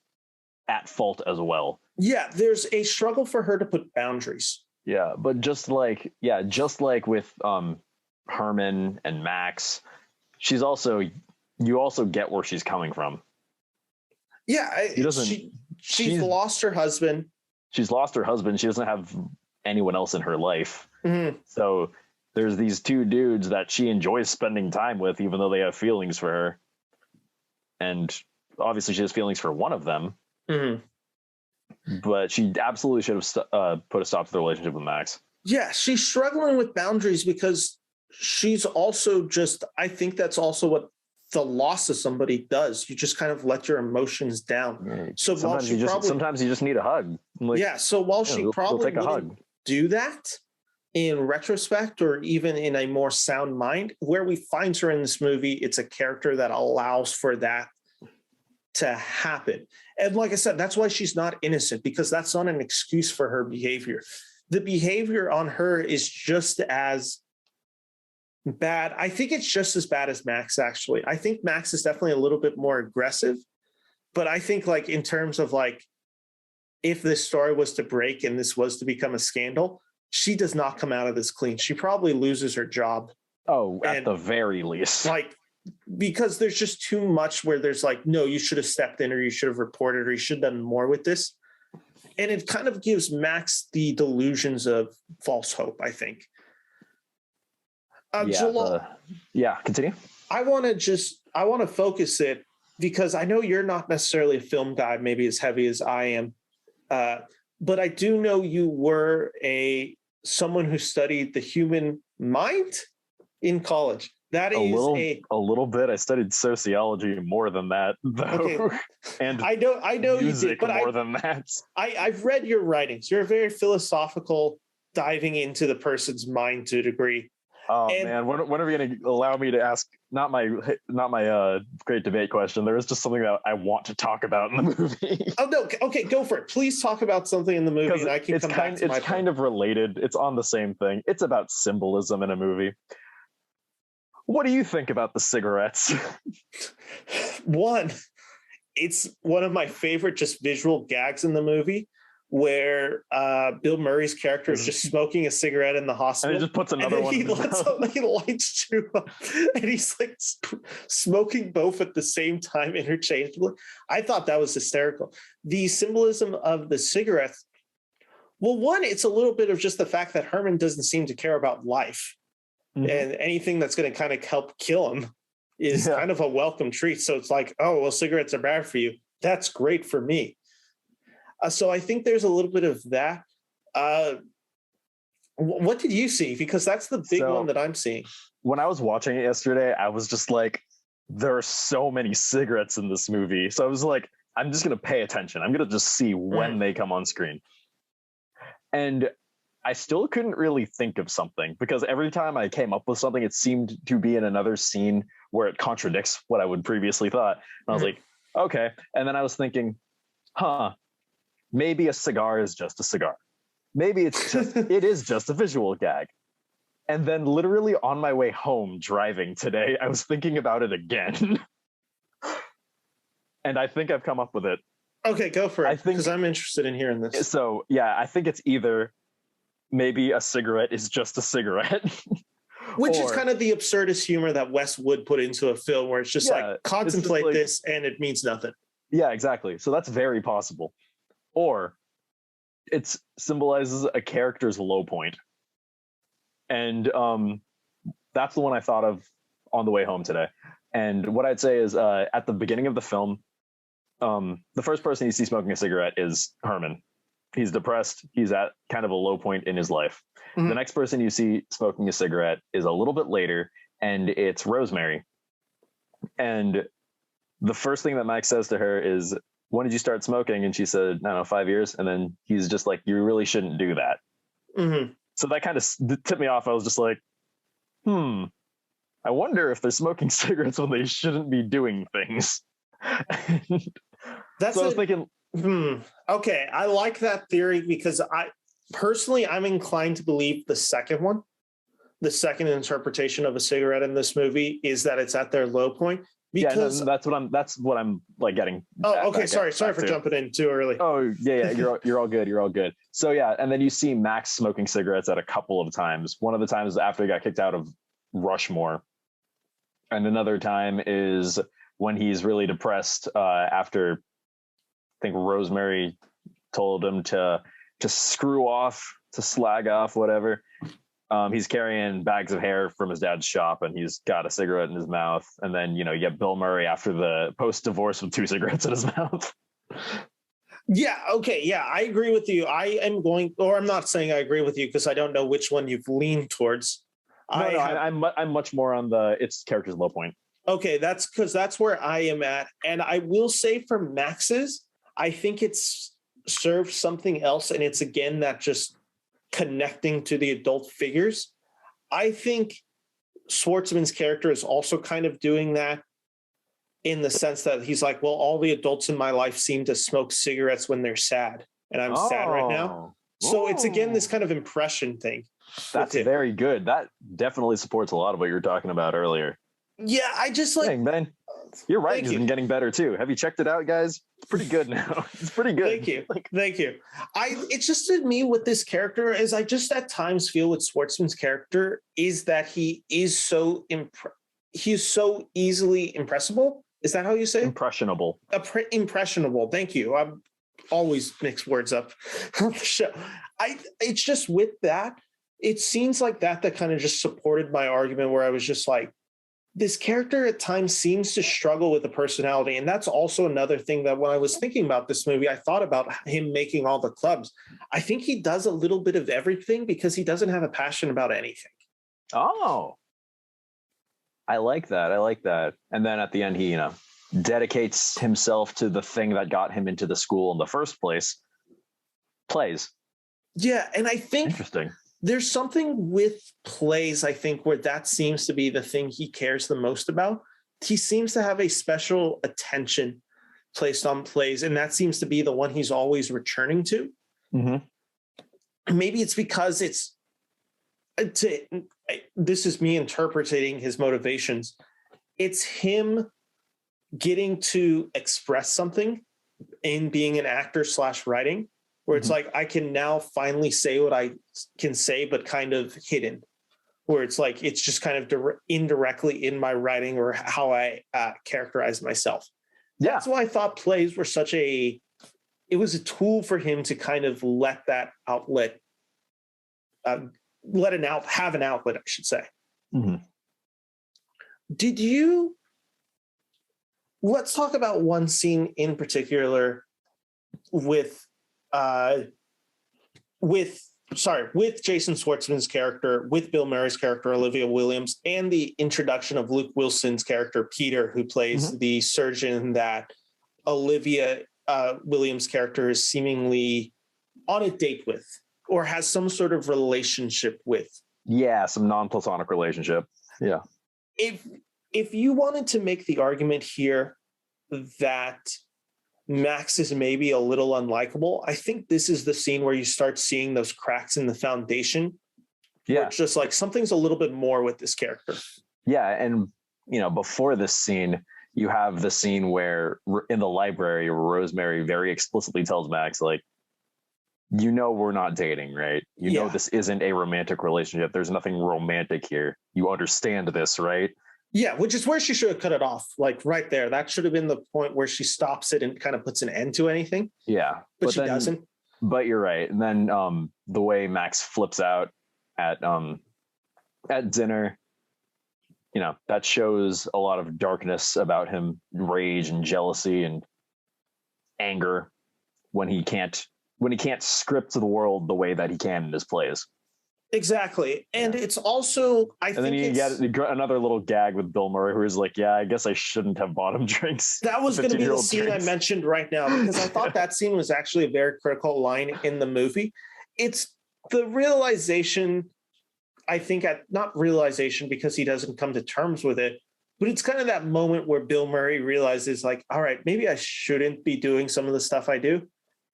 at fault as well. Yeah, there's a struggle for her to put boundaries. Yeah, but just like with Herman and Max, you also get where she's coming from. Yeah, she's lost her husband. She's lost her husband. She doesn't have anyone else in her life. Mm-hmm. So there's these two dudes that she enjoys spending time with, even though they have feelings for her. And obviously she has feelings for one of them. Mm-hmm. But she absolutely should have put a stop to the relationship with Max. Yeah, she's struggling with boundaries because she's also I think that's also what the loss of somebody does. You just kind of let your emotions down. Right. So sometimes you just need a hug. So while she probably wouldn't do that in retrospect, or even in a more sound mind, where we find her in this movie, it's a character that allows for that to happen. And like I said, that's why she's not innocent, because that's not an excuse for her behavior. The behavior on her is just as bad. I think it's just as bad as Max, actually. I think Max is definitely a little bit more aggressive, but I think, like, in terms of, like, if this story was to break and this was to become a scandal, she does not come out of this clean. She probably loses her job. Oh, at the very least. Like, because there's just too much where there's like, no, you should have stepped in, or you should have reported, or you should have done more with this. And it kind of gives Max the delusions of false hope, I think. Jalal, continue. I want to focus it, because I know you're not necessarily a film guy, maybe as heavy as I am. But I do know you were someone who studied the human mind in college. That is a little bit. I studied sociology more than that, though. Okay. And I know music, you did, but more than that. I've read your writings. You're very philosophical, diving into the person's mind to a degree. Oh, man, when are we going to allow me to ask not my great debate question? There is just something that I want to talk about in the movie. Oh, no. Okay, go for it. Please talk about something in the movie, and I can come back to my point. It's kind of related. It's on the same thing. It's about symbolism in a movie. What do you think about the cigarettes? One, it's one of my favorite just visual gags in the movie, where Bill Murray's character is just smoking a cigarette in the hospital. And he just puts another one in his mouth. He lights two up, and he's like smoking both at the same time interchangeably. I thought that was hysterical. The symbolism of the cigarettes. Well, one, it's a little bit of just the fact that Herman doesn't seem to care about life. Mm-hmm. And anything that's going to kind of help kill him is kind of a welcome treat. So it's like, oh, well, cigarettes are bad for you. That's great for me. So I think there's a little bit of that. What did you see? Because that's the big one that I'm seeing. When I was watching it yesterday, I was just like, there are so many cigarettes in this movie. So I was like, I'm just going to pay attention. I'm going to just see when they come on screen. And I still couldn't really think of something, because every time I came up with something, it seemed to be in another scene where it contradicts what I would previously thought. And I was like, okay. And then I was thinking, maybe a cigar is just a cigar. Maybe it is just a visual gag. And then literally on my way home driving today, I was thinking about it again. And I think I've come up with it. Okay, go for it, because I'm interested in hearing this. So, yeah, I think it's either maybe a cigarette is just a cigarette. Which is kind of the absurdist humor that Wes would put into a film, where it's just like, contemplate this and it means nothing. Yeah, exactly. So that's very possible. Or it symbolizes a character's low point. And that's the one I thought of on the way home today. And what I'd say is at the beginning of the film, the first person you see smoking a cigarette is Herman. He's depressed. He's at kind of a low point in his life. Mm-hmm. The next person you see smoking a cigarette is a little bit later, and it's Rosemary. And the first thing that Max says to her is, when did you start smoking? And she said, I don't know, 5 years. And then he's just like, you really shouldn't do that. Mm-hmm. So that kind of tipped me off. I was just like, I wonder if they're smoking cigarettes when they shouldn't be doing things. That's so I was thinking, okay, I like that theory, because I'm inclined to believe the second one. The second interpretation of a cigarette in this movie is that it's at their low point. Because that's what I'm like getting. Oh, okay. Sorry for jumping in too early. Oh, yeah. You're all good. You're all good. So yeah, and then you see Max smoking cigarettes at a couple of times. One of the times after he got kicked out of Rushmore, and another time is when he's really depressed after, I think Rosemary told him to screw off, to slag off, whatever. He's carrying bags of hair from his dad's shop, and he's got a cigarette in his mouth. And then, you get Bill Murray after the post-divorce with 2 cigarettes in his mouth. Yeah. Okay. Yeah, I agree with you. I'm not saying I agree with you, because I don't know which one you've leaned towards. I'm much more on its character's low point. Okay. That's because that's where I am at. And I will say for Max's, I think it's served something else. And it's, again, that just connecting to the adult figures. I think Schwartzman's character is also kind of doing that, in the sense that he's like, well, all the adults in my life seem to smoke cigarettes when they're sad, and I'm sad right now. So it's, again, this kind of impression thing. That's very good. That definitely supports a lot of what you were talking about earlier. Yeah, I just like... Dang, man. Your writing has been getting better too. Have you checked it out, guys? It's pretty good now. It's pretty good. Thank you. It's just, to me, with this character, is I just at times feel with Schwartzman's character is that he is so he's so easily impressible. Is that how you say it? Impressionable. Impressionable. Thank you. I'm always mix words up on the show. It's just with that, it seems like that kind of just supported my argument, where I was just like, this character at times seems to struggle with the personality. And that's also another thing that when I was thinking about this movie, I thought about him making all the clubs. I think he does a little bit of everything because he doesn't have a passion about anything. Oh, I like that. And then at the end, he, dedicates himself to the thing that got him into the school in the first place. Plays. Yeah. And I think interesting. There's something with plays, I think, where that seems to be the thing he cares the most about. He seems to have a special attention placed on plays, and that seems to be the one he's always returning to. Mm-hmm. Maybe it's because this is me interpreting his motivations. It's him getting to express something in being an actor / writing, where it's like, I can now finally say what I can say, but kind of hidden, where it's like, it's just kind of indirectly in my writing or how I characterize myself. Yeah. That's why I thought plays were it was a tool for him to kind of let that outlet, have an outlet, I should say. Mm-hmm. Let's talk about one scene in particular with Jason Schwartzman's character, with Bill Murray's character, Olivia Williams, and the introduction of Luke Wilson's character, Peter, who plays the surgeon that Olivia Williams' character is seemingly on a date with or has some sort of relationship with. Yeah, some non-platonic relationship. Yeah. If you wanted to make the argument here that Max is maybe a little unlikable, I think this is the scene where you start seeing those cracks in the foundation. Yeah. It's just like something's a little bit more with this character. Yeah. And, before this scene, you have the scene where in the library, Rosemary very explicitly tells Max, like, we're not dating, right? This isn't a romantic relationship. There's nothing romantic here. You understand this, right? Yeah, which is where she should have cut it off, like right there. That should have been the point where she stops it and kind of puts an end to anything. Yeah. But she doesn't. But you're right. And then the way Max flips out at dinner, that shows a lot of darkness about him, rage and jealousy and anger when he can't script the world the way that he can in his plays. Exactly. And it's also, I think then you get another little gag with Bill Murray, who is like, yeah, I guess I shouldn't have bought him drinks. That was going to be the scene I mentioned right now, because I thought that scene was actually a very critical line in the movie. It's the realization, I think, not realization because he doesn't come to terms with it, but it's kind of that moment where Bill Murray realizes, like, all right, maybe I shouldn't be doing some of the stuff I do,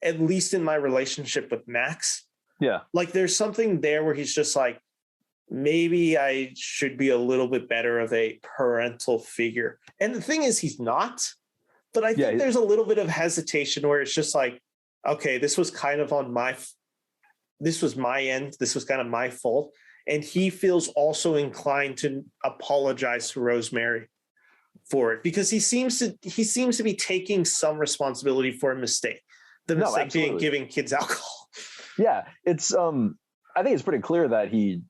at least in my relationship with Max. Yeah. Like there's something there where he's just like, maybe I should be a little bit better of a parental figure. And the thing is, he's not. But I think there's a little bit of hesitation where it's just like, okay, this was kind of this was my end. This was kind of my fault. And he feels also inclined to apologize to Rosemary for it because he seems to be taking some responsibility for a mistake. The mistake being giving kids alcohol. Yeah, it's I think it's pretty clear that he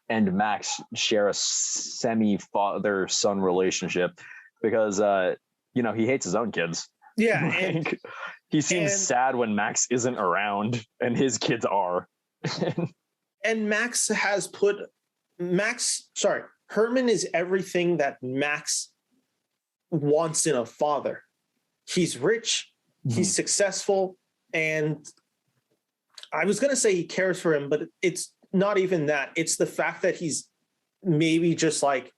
and Max share a semi-father-son relationship because he hates his own kids. Yeah, like, he seems sad when Max isn't around and his kids are. And Herman is everything that Max wants in a father. He's rich, he's successful, and I was going to say he cares for him, but it's not even that. It's the fact that he's maybe just like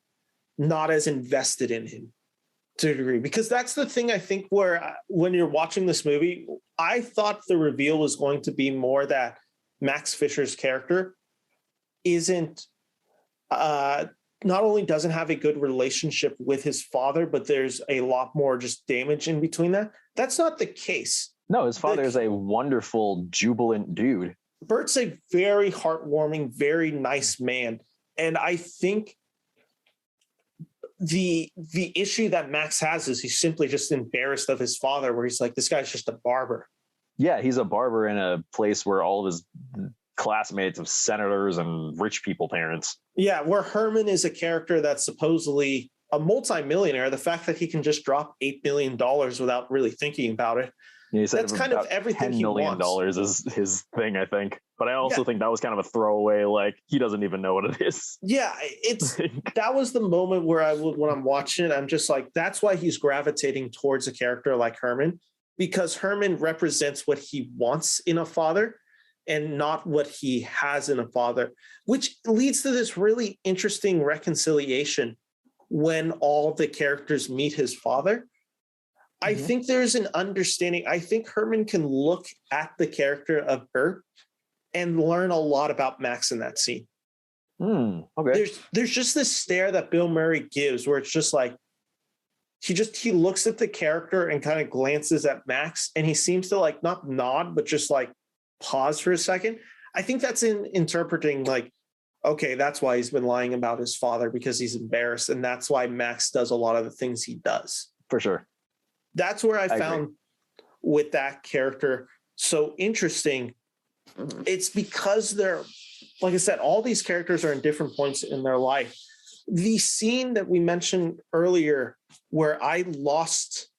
not as invested in him to a degree, because that's the thing I think where when you're watching this movie, I thought the reveal was going to be more that Max Fisher's character isn't not only doesn't have a good relationship with his father, but there's a lot more just damage in between that. That's not the case. No, his father is a wonderful, jubilant dude. Bert's a very heartwarming, very nice man. And I think the issue that Max has is he's simply just embarrassed of his father, where he's like, this guy's just a barber. Yeah, he's a barber in a place where all of his classmates of senators and rich people parents. Yeah, where Herman is a character that's supposedly a multimillionaire. The fact that he can just drop $8 million without really thinking about it. Yeah, he said that's kind of everything he wants. $10 million is his thing, I think. But I also think that was kind of a throwaway, like, he doesn't even know what it is. Yeah, that was the moment where when I'm watching it, I'm just like, that's why he's gravitating towards a character like Herman, because Herman represents what he wants in a father and not what he has in a father, which leads to this really interesting reconciliation when all the characters meet his father. I think there's an understanding. I think Herman can look at the character of Bert and learn a lot about Max in that scene. Okay. There's just this stare that Bill Murray gives where it's just like, he looks at the character and kind of glances at Max, and he seems to like not nod, but just like pause for a second. I think that's interpreting like, okay, that's why he's been lying about his father, because he's embarrassed. And that's why Max does a lot of the things he does. For sure. That's where I found agree. With that character so interesting. It's because they're, like I said, all these characters are in different points in their life. The scene that we mentioned earlier where I lost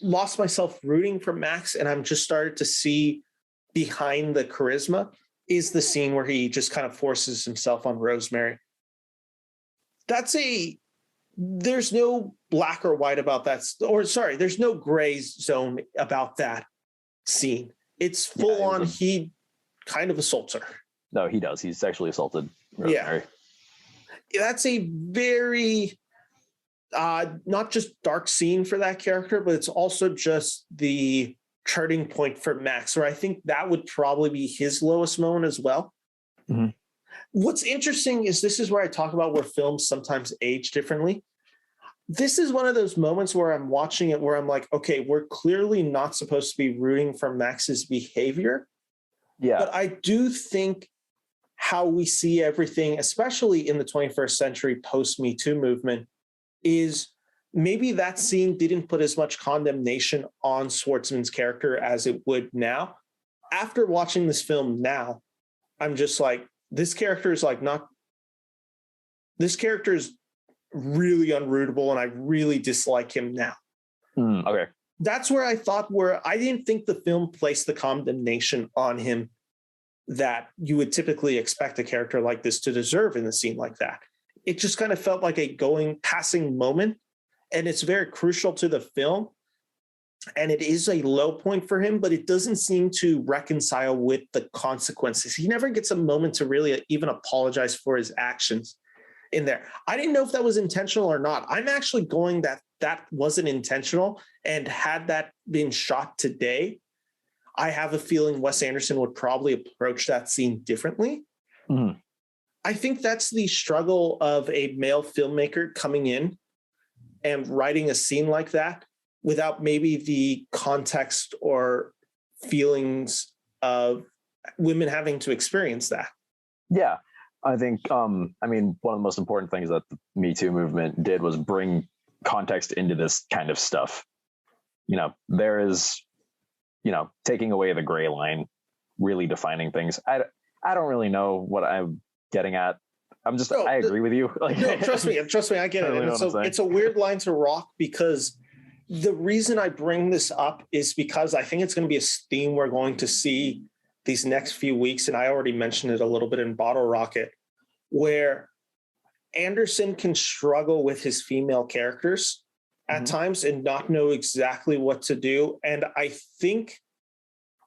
myself rooting for Max and I'm just started to see behind the charisma is the scene where he just kind of forces himself on Rosemary. That's a there's no black or white about that, or sorry, there's no gray zone about that scene. It's full on. He kind of assaults her. No, he does. He's sexually assaulted Rosemary. Yeah, that's a very not just dark scene for that character, but it's also just the turning point for Max, where I think that would probably be his lowest moment as well. Mm-hmm. What's interesting is this is where I talk about where films sometimes age differently. This is one of those moments where I'm watching it where I'm like, okay, we're clearly not supposed to be rooting for Max's behavior. Yeah. But I do think how we see everything, especially in the 21st century post-Me Too movement, is maybe that scene didn't put as much condemnation on Schwartzman's character as it would now. After watching this film now, I'm just like, this character is really unrootable, and I really dislike him now. Okay. That's where I thought I didn't think the film placed the condemnation on him that you would typically expect a character like this to deserve in a scene like that. It just kind of felt like a passing moment, and it's very crucial to the film. And it is a low point for him, but it doesn't seem to reconcile with the consequences. He never gets a moment to really even apologize for his actions in there. I didn't know if that was intentional or not. I'm actually going that wasn't intentional. And had that been shot today, I have a feeling Wes Anderson would probably approach that scene differently. Mm-hmm. I think that's the struggle of a male filmmaker coming in and writing a scene like that without maybe the context or feelings of women having to experience that. Yeah. I think, one of the most important things that the Me Too movement did was bring context into this kind of stuff. There is, taking away the gray line, really defining things. I don't really know what I'm getting at. I agree with you. No, trust me, I get it. And it's a weird line to rock, because the reason I bring this up is because I think it's going to be a theme we're going to see these next few weeks. And I already mentioned it a little bit in Bottle Rocket, where Anderson can struggle with his female characters at times and not know exactly what to do. And I think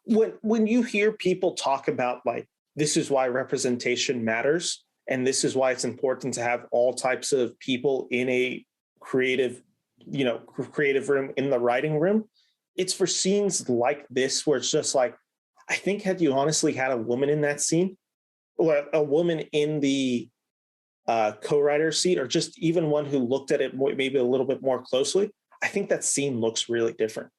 when you hear people talk about, like, this is why representation matters, and this is why it's important to have all types of people in a creative room, in the writing room, it's for scenes like this where it's just like, I think had you honestly had a woman in that scene, or a woman in the co-writer seat, or just even one who looked at it maybe a little bit more closely, I think that scene looks really different.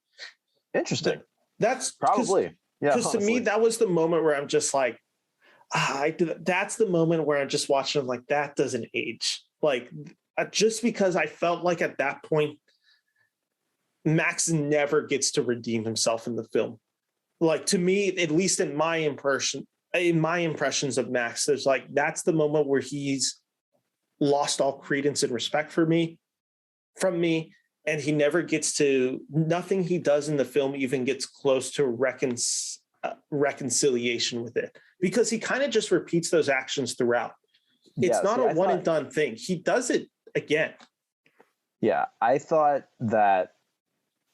Interesting. That's probably, because to me, that was the moment where I'm just like, that's the moment where I'm just watching it like, that doesn't age. Like, just because I felt like at that point, Max never gets to redeem himself in the film. Like, to me, at least in my impressions of Max, there's like, that's the moment where he's lost all credence and respect from me. And he never gets to, nothing he does in the film even gets close to reconciliation with it, because he kind of just repeats those actions throughout. It's not a one and done thing. He does it again. Yeah, I thought that.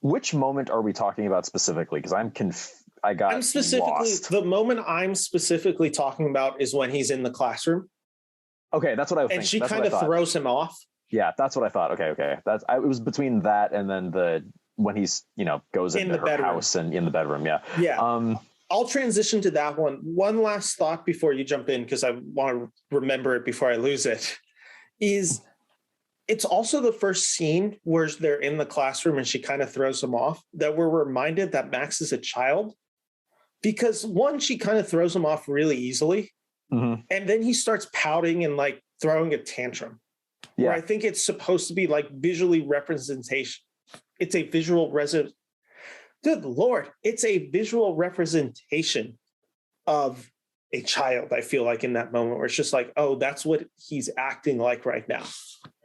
Which moment are we talking about specifically? Because I'm lost. The moment I'm specifically talking about is when he's in the classroom. Okay, that's what I was thinking. And she kind of throws him off. Yeah, that's what I thought. Okay. It was between that and then when he's goes into her house and in the bedroom. Yeah. Yeah. I'll transition to that one. One last thought before you jump in, because I want to remember it before I lose it, is it's also the first scene where they're in the classroom and she kind of throws him off, that we're reminded that Max is a child. Because one, she kind of throws him off really easily. Mm-hmm. And then he starts pouting and like throwing a tantrum. Yeah. Where I think it's supposed to be like visually representation. It's a visual Good Lord. It's a visual representation of a child, I feel like, in that moment, where it's just like, oh, that's what he's acting like right now.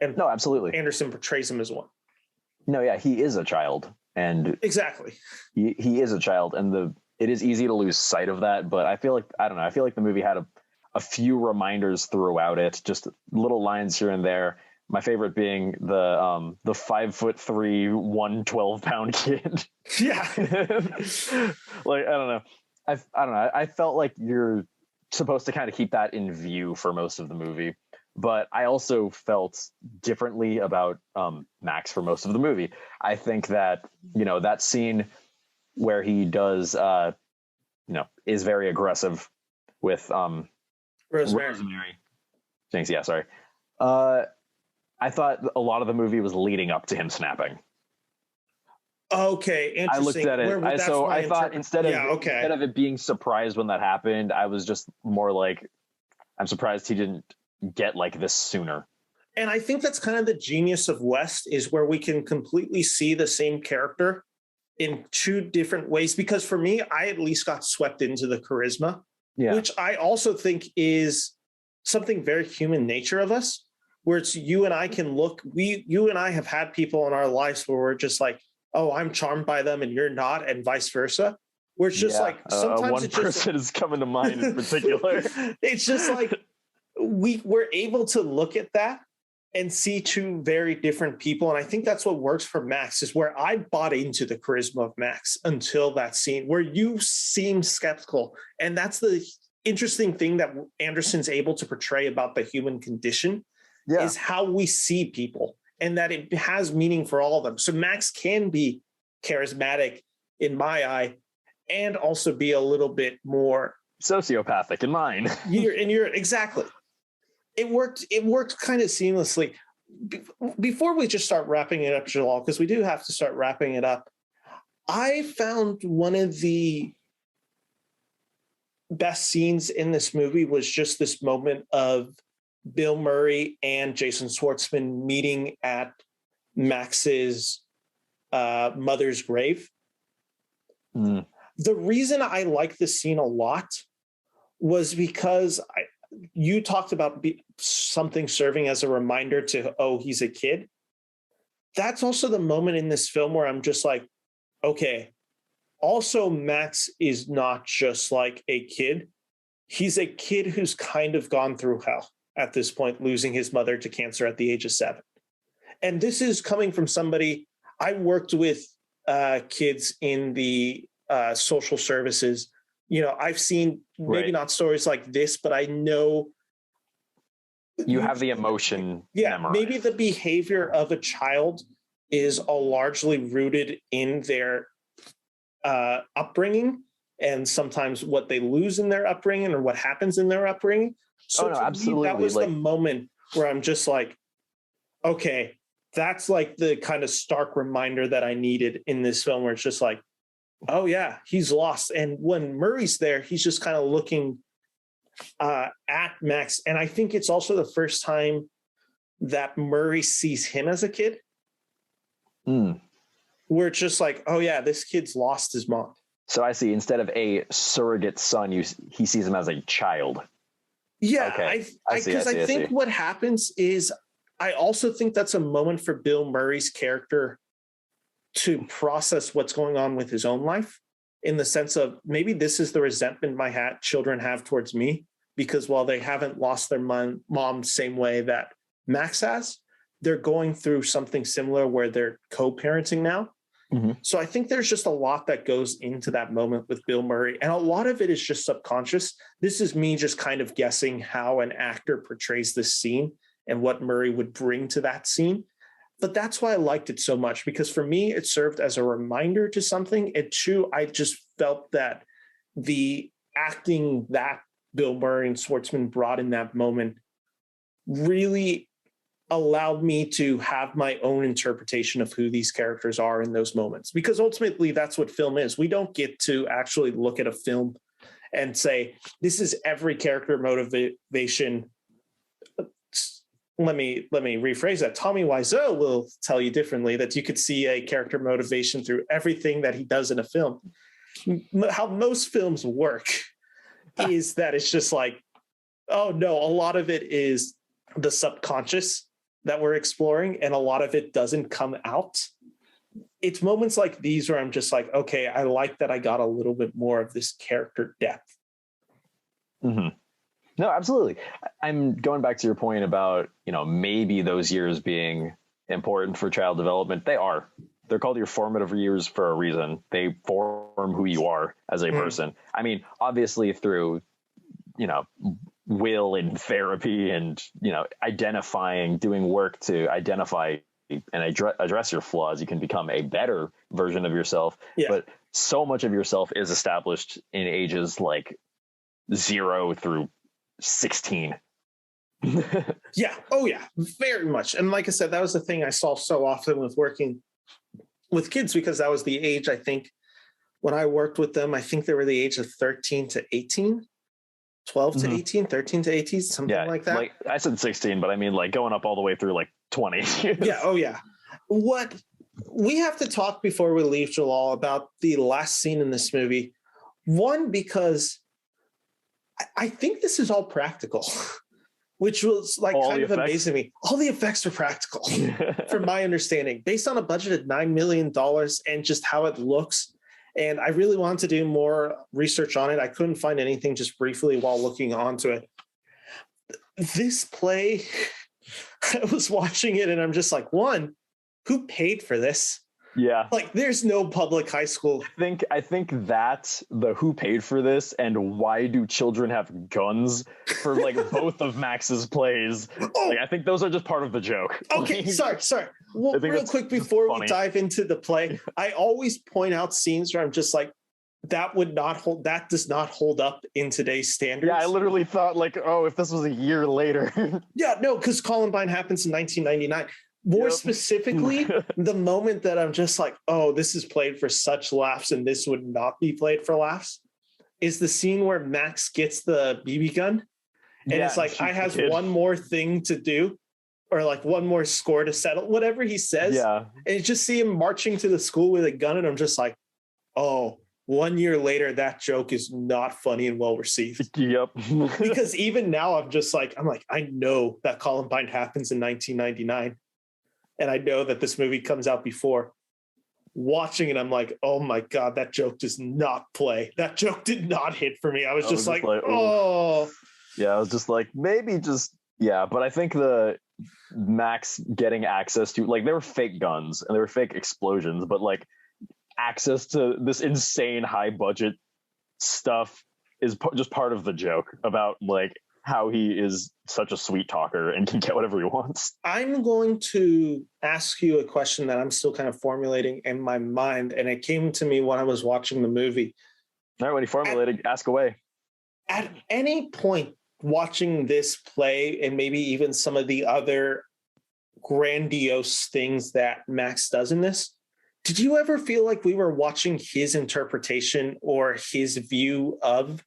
And no, absolutely. Anderson portrays him as one. No, yeah, he is a child. And exactly. He is a child. And it is easy to lose sight of that. But I feel like, the movie had a few reminders throughout it, just little lines here and there My favorite being the 5'3", 112-pound kid. Yeah. Like, I don't know. I don't know. I felt like you're supposed to kind of keep that in view for most of the movie, but I also felt differently about Max for most of the movie. I think that, that scene where he does is very aggressive with Rosemary. Thanks. Yeah, sorry. I thought a lot of the movie was leading up to him snapping. Okay, interesting. I looked at it. I thought instead of it being surprised when that happened, I was just more like, I'm surprised he didn't get like this sooner. And I think that's kind of the genius of West, is where we can completely see the same character in two different ways. Because for me, I at least got swept into the charisma, which I also think is something very human nature of us, where it's you and I can look, you and I have had people in our lives where we're just like, oh, I'm charmed by them and you're not, and vice versa. Where it's just like, sometimes one person is coming to mind in particular. It's just like, we're able to look at that and see two very different people. And I think that's what works for Max, is where I bought into the charisma of Max until that scene where you seem skeptical. And that's the interesting thing that Anderson's able to portray about the human condition, is how we see people, and that it has meaning for all of them. So Max can be charismatic in my eye and also be a little bit more sociopathic in mine. You're exactly. It worked kind of seamlessly. Before we just start wrapping it up, Jalal, because we do have to start wrapping it up, I found one of the best scenes in this movie was just this moment of Bill Murray and Jason Schwartzman meeting at Max's mother's grave. The reason I like this scene a lot was because you talked about something serving as a reminder to, oh, he's a kid. That's also the moment in this film where I'm just like, okay, also Max is not just like a kid. He's a kid who's kind of gone through hell at this point, losing his mother to cancer at the age of 7. And this is coming from somebody, I worked with kids in the social services. I've seen maybe not stories like this, but I know you have the emotion. Yeah, maybe the behavior of a child is largely rooted in their upbringing, and sometimes what they lose in their upbringing or what happens in their upbringing. So absolutely, that was the moment where I'm just like, okay, that's like the kind of stark reminder that I needed in this film, where it's just like, oh yeah, he's lost. And when Murray's there, he's just kind of looking at Max. And I think it's also the first time that Murray sees him as a kid. Where it's just like, oh yeah, this kid's lost his mom. So I see, instead of a surrogate son, he sees him as a child. Yeah, okay. I think what happens is, I also think that's a moment for Bill Murray's character to process what's going on with his own life, in the sense of, maybe this is the resentment my children have towards me, because while they haven't lost their mom same way that Max has, they're going through something similar where they're co-parenting now. So I think there's just a lot that goes into that moment with Bill Murray, and a lot of it is just subconscious. This is me just kind of guessing how an actor portrays this scene and what Murray would bring to that scene. But that's why I liked it so much, because for me, it served as a reminder to something. And two, I just felt that the acting that Bill Murray and Schwartzman brought in that moment really allowed me to have my own interpretation of who these characters are in those moments. Because ultimately, that's what film is. We don't get to actually look at a film and say, this is every character motivation. Let me rephrase that. Tommy Wiseau will tell you differently, that you could see a character motivation through everything that he does in a film. How most films work is that it's just like, oh no, a lot of it is the subconscious that we're exploring, and a lot of it doesn't come out. It's moments like these where I'm just like, okay, I like that I got a little bit more of this character depth. No, absolutely. I'm going back to your point about, maybe those years being important for child development. They are. They're called your formative years for a reason. They form who you are as a person. I mean, obviously through, will and therapy and, identifying, doing work to identify and address your flaws, you can become a better version of yourself. Yeah. But so much of yourself is established in ages like 0 through 16. Yeah. Oh, yeah. Very much. And like I said, that was the thing I saw so often with working with kids, because that was the age, I think, when I worked with them, I think they were the age of 13 to 18, 12 to 18, 13 to 18, something like that. Like I said 16, but I mean like going up all the way through like 20. Yeah. Oh, yeah. What we have to talk before we leave, Jalal, about the last scene in this movie. One, because I think this is all practical. Which was like all kind of amazing to me. All the effects are practical, from my understanding, based on a budget of $9 million and just how it looks. And I really wanted to do more research on it. I couldn't find anything just briefly while looking onto it. This play, I was watching it and I'm just like, one, who paid for this? Yeah. Like there's no public high school. I think that the who paid for this and why do children have guns for like both of Max's plays. Oh. Like I think those are just part of the joke. Okay, sorry. Well, real quick before we dive into the play, I always point out scenes where I'm just like, that does not hold up in today's standards. Yeah, I literally thought like, oh, if this was a year later. Yeah, no, because Columbine happens in 1999. More specifically, the moment that I'm just like, oh, this is played for such laughs and this would not be played for laughs, is the scene where Max gets the BB gun. And it's like, I have one more thing to do, or like one more score to settle, whatever he says. Yeah. And you just see him marching to the school with a gun. And I'm just like, oh, 1 year later, that joke is not funny and well received. Yep. Because even now I'm like, I know that Columbine happens in 1999. And I know that this movie comes out before. Watching it, I'm like, oh my God, that joke does not play. That joke did not hit for me. I was just like, oh. Yeah, I was just like, maybe just, yeah. But I think the Max getting access to, like, there were fake guns and there were fake explosions, but like access to this insane high budget stuff is just part of the joke about like how he is such a sweet talker and can get whatever he wants. I'm going to ask you a question that I'm still kind of formulating in my mind, and it came to me when I was watching the movie. All right, when you formulate it, ask away. At any point watching this play, and maybe even some of the other grandiose things that Max does in this, did you ever feel like we were watching his interpretation or his view of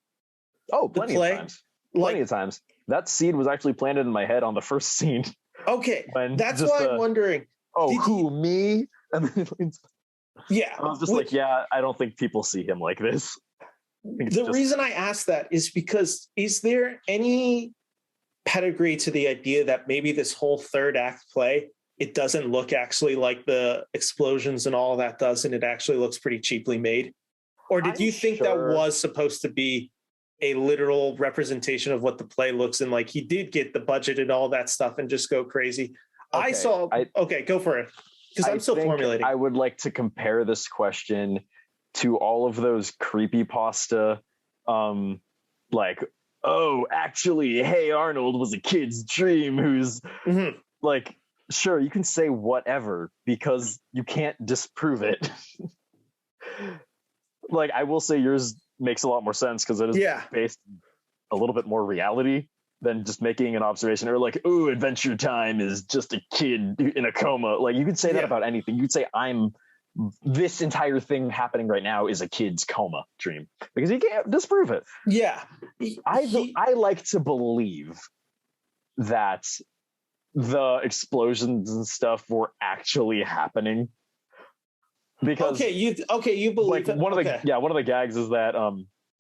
the play? Of times. Plenty of times. That seed was actually planted in my head on the first scene. Okay, that's why I'm wondering. Oh, me? Yeah. I was just like, yeah, I don't think people see him like this. The reason I asked that is because is there any pedigree to the idea that maybe this whole third act play, it doesn't look actually like the explosions and all that does, and it actually looks pretty cheaply made? Or did you think that was supposed to be a literal representation of what the play looks, and like he did get the budget and all that stuff and just go crazy? Okay, go for it, because I'm still formulating. I would like to compare this question to all of those creepypasta, like, oh, actually, Hey Arnold was a kid's dream who's like, sure, you can say whatever because you can't disprove it. Like, I will say yours makes a lot more sense because it is based a little bit more reality than just making an observation, or like, oh, Adventure Time is just a kid in a coma. Like, you could say that about anything. You could say this entire thing happening right now is a kid's coma dream because you can't disprove it. Yeah. I like to believe that the explosions and stuff were actually happening. Because you believe like one of the gags is that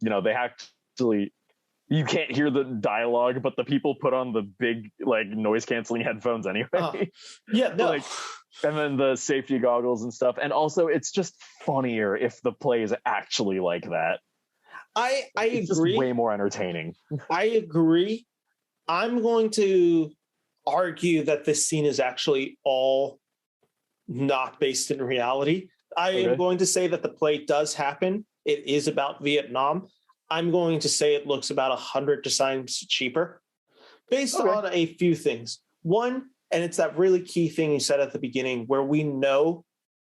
they actually, you can't hear the dialogue, but the people put on the big like noise canceling headphones anyway. Like, and then the safety goggles and stuff. And also it's just funnier if the play is actually like that. I It's just agree. way more entertaining. I agree. I'm going to argue that this scene is actually all not based in reality. I am Okay. going to say that the play does happen. It is about Vietnam. I'm going to say it looks about 100 times cheaper based Okay. on a few things. One, and it's that really key thing you said at the beginning where we know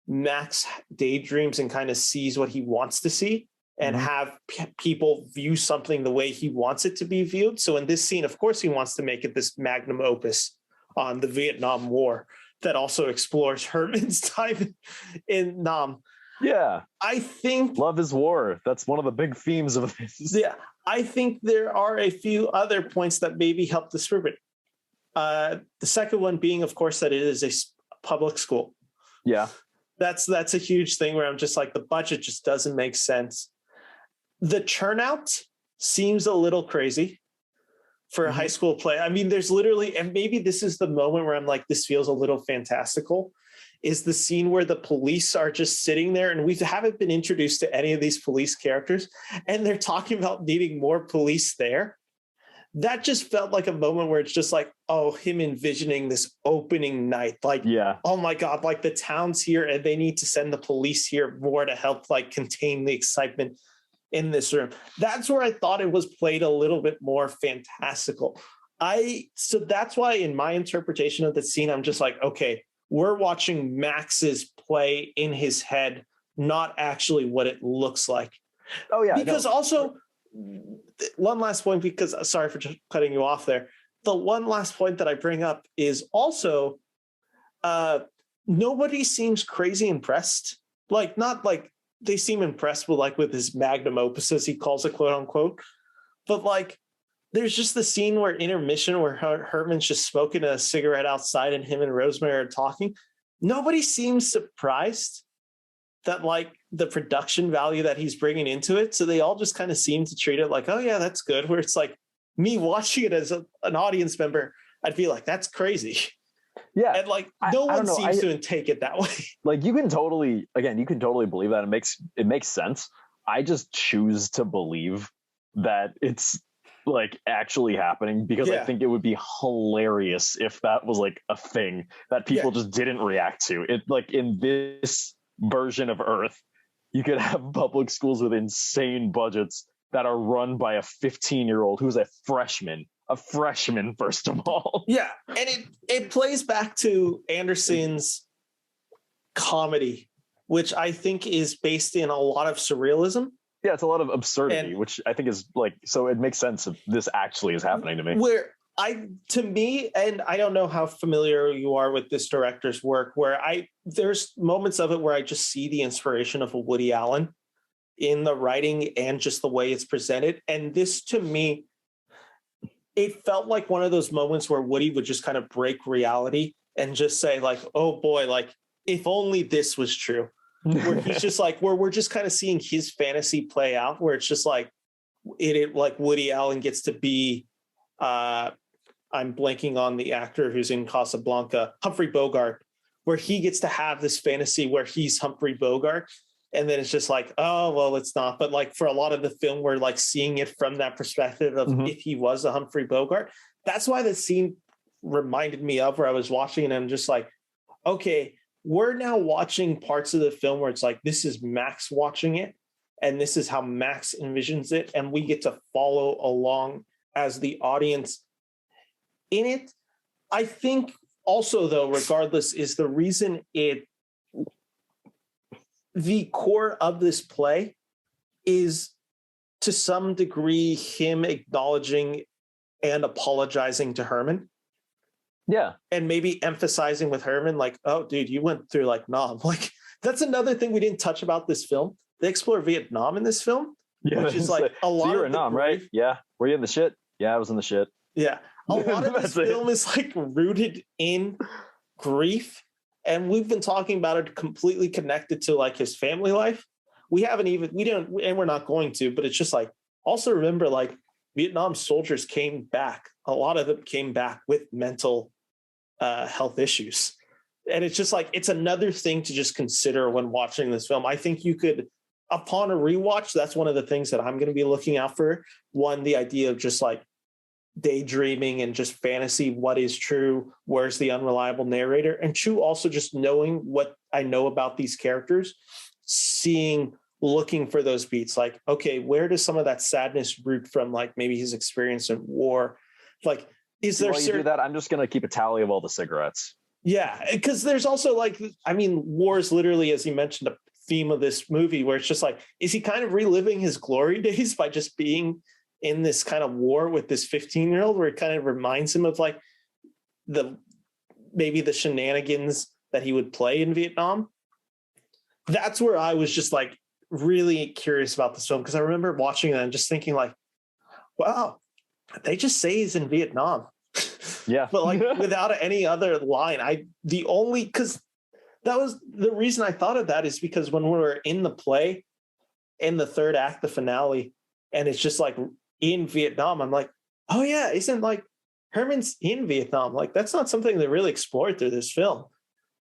Max daydreams and kind of sees what he wants to see and Mhm. have people view something the way he wants it to be viewed. So in this scene, of course, he wants to make it this magnum opus on the Vietnam War that also explores Herman's time in Nam. Yeah. I think, Love is war. That's one of the big themes of this. yeah, I think there are a few other points that maybe help disprove it. The second one being, of course, that it is a public school. Yeah. That's a huge thing where I'm just like, the budget just doesn't make sense. The turnout seems a little crazy for a high school play. I mean, there's literally, and maybe this is the moment where I'm like, this feels a little fantastical, is the scene where the police are just sitting there and we haven't been introduced to any of these police characters and they're talking about needing more police there. That just felt like a moment where it's just like, oh, him envisioning this opening night. Like, Yeah. oh my God, like the town's here and they need to send the police here more to help like contain the excitement in this room. That's where I thought it was played a little bit more fantastical. So that's why in my interpretation of the scene, I'm just like, okay, we're watching Max's play in his head, not actually what it looks like. Oh yeah. Because also, one last point, because sorry for just cutting you off there. The one last point that I bring up is also nobody seems crazy impressed. Like, not like they seem impressed with like with his magnum opus, as he calls it, quote unquote. But like, there's just the scene where intermission where Herman's just smoking a cigarette outside and him and Rosemary are talking. Nobody seems surprised that like the production value that he's bringing into it. So they all just kind of seem to treat it like, oh yeah, that's good. Where it's like me watching it as an audience member, I'd be like, that's crazy. Yeah. And like no I one don't know. seems to take it that way. Like you can totally believe that. It makes sense. I just choose to believe that it's like actually happening because I think it would be hilarious if that was like a thing that people just didn't react to. It like in this version of Earth, you could have public schools with insane budgets that are run by a 15-year-old who's a freshman first of all. Yeah, and it plays back to Anderson's comedy, which I think is based in a lot of surrealism. Yeah, it's a lot of absurdity, which I think is like, so it makes sense if this actually is happening to me. Where to me, and I don't know how familiar you are with this director's work, where there's moments of it where I just see the inspiration of a Woody Allen in the writing and just the way it's presented. And this to me, it felt like one of those moments where Woody would just kind of break reality and just say like, oh boy, like if only this was true. Where he's just like, where we're just kind of seeing his fantasy play out, where it's just like it like Woody Allen gets to be I'm blanking on the actor who's in Casablanca, Humphrey Bogart, where he gets to have this fantasy where he's Humphrey Bogart. And then it's just like, oh, well, it's not. But like for a lot of the film, we're like seeing it from that perspective of if he was a Humphrey Bogart. That's why the scene reminded me of where I was watching and I'm just like, okay, we're now watching parts of the film where it's like, this is Max watching it. And this is how Max envisions it. And we get to follow along as the audience in it. I think also, though, regardless, is the reason the core of this play is to some degree him acknowledging and apologizing to Herman. Yeah. And maybe emphasizing with Herman, like, oh, dude, you went through like Nam. Like, that's another thing we didn't touch about this film. They explore Vietnam in this film, which is like a lot of Nam, right? Yeah. Were you in the shit? Yeah, I was in the shit. Yeah. A lot of this film is like rooted in grief. And we've been talking about it completely connected to like his family life. We don't, and we're not going to, but it's just like, also remember like Vietnam soldiers came back. A lot of them came back with mental health issues. And it's just like, it's another thing to just consider when watching this film. I think you could upon a rewatch, that's one of the things that I'm going to be looking out for. One, the idea of just like daydreaming and just fantasy, what is true, where's the unreliable narrator, and two, also just knowing what I know about these characters, looking for those beats, like, okay, where does some of that sadness root from, like maybe his experience in war, like is there While you do that, I'm just going to keep a tally of all the cigarettes. Yeah, because there's also like, I mean, war is literally, as you mentioned, a theme of this movie where it's just like, is he kind of reliving his glory days by just being in this kind of war with this 15-year-old, where it kind of reminds him of like maybe the shenanigans that he would play in Vietnam? That's where I was just like really curious about this film, because I remember watching it and just thinking like, wow, they just say he's in Vietnam. Yeah. But like without any other line. Because that was the reason I thought of that, is because when we were in the play, in the third act, the finale, and it's just like in Vietnam, I'm like, oh yeah, isn't like Herman's in Vietnam? Like that's not something they really explored through this film.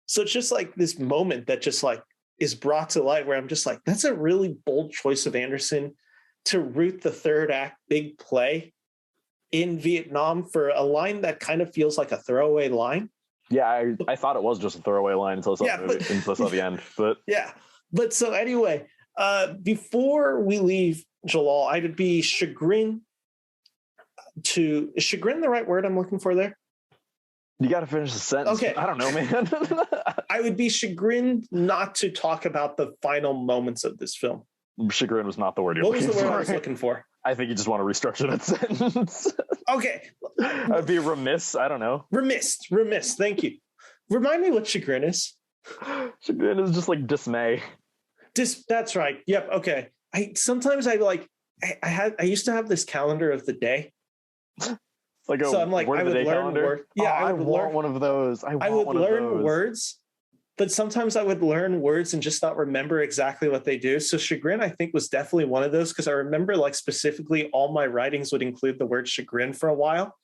So it's just like this moment that just like is brought to light, where I'm just like, that's a really bold choice of Anderson to root the third act big play in Vietnam for a line that kind of feels like a throwaway line. Yeah, I thought it was just a throwaway line until I saw the end. But yeah. But so anyway, before we leave Jalal, I'd be chagrined to... Is chagrin the right word I'm looking for there? You got to finish the sentence. Okay. I don't know, man. I would be chagrined not to talk about the final moments of this film. Chagrin was not the word you're looking for. What was the word for. I was looking for? I think you just want to restructure that sentence. Okay. I'd be remiss. I don't know. Remiss. Thank you. Remind me what chagrin is. Chagrin is just like dismay. That's right. Yep. Okay. I used to have this calendar of the day. Like so I'm like, I would learn words. Yeah, I would learn one of those. I would learn words, but sometimes I would learn words and just not remember exactly what they do. So chagrin, I think, was definitely one of those, because I remember like specifically all my writings would include the word chagrin for a while.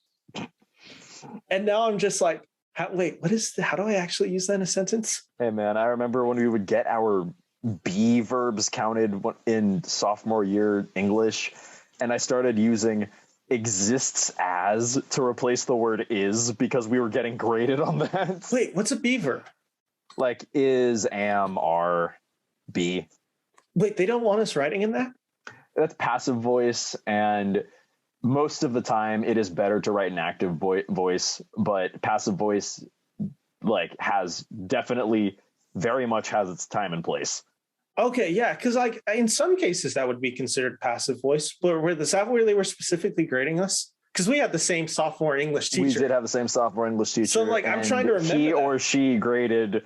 And now I'm just like, how do I actually use that in a sentence? Hey man, I remember when we would get our be verbs counted in sophomore year English, and I started using exists as to replace the word is, because we were getting graded on that. Wait, what's a be verb? Like is, am, are, be. Wait, they don't want us writing in that? That's passive voice, and most of the time it is better to write an active voice, but passive voice like has definitely very much has its time and place. Okay, yeah, because like in some cases that would be considered passive voice, but is that where they were specifically grading us? Because we had the same sophomore English teacher. We did have the same sophomore English teacher. So like I'm trying to remember. He or she graded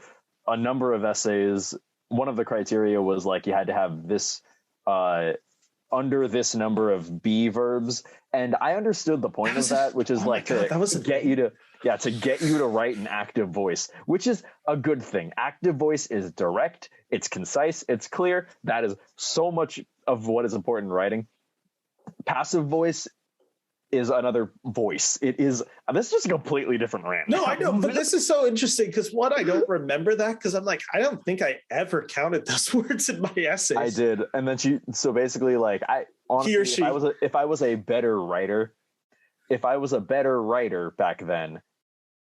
a number of essays. One of the criteria was like you had to have this under this number of be verbs, and I understood the point of that, which is to get you to write an active voice, which is a good thing. Active voice is direct, it's concise, it's clear. That is so much of what is important in writing. Passive voice is another voice. This is just a completely different rant. No, I know, but this is so interesting because I don't remember that, because I'm like, I don't think I ever counted those words in my essays. I did, and then so basically, like, I honestly, he or she. if I was a better writer back then,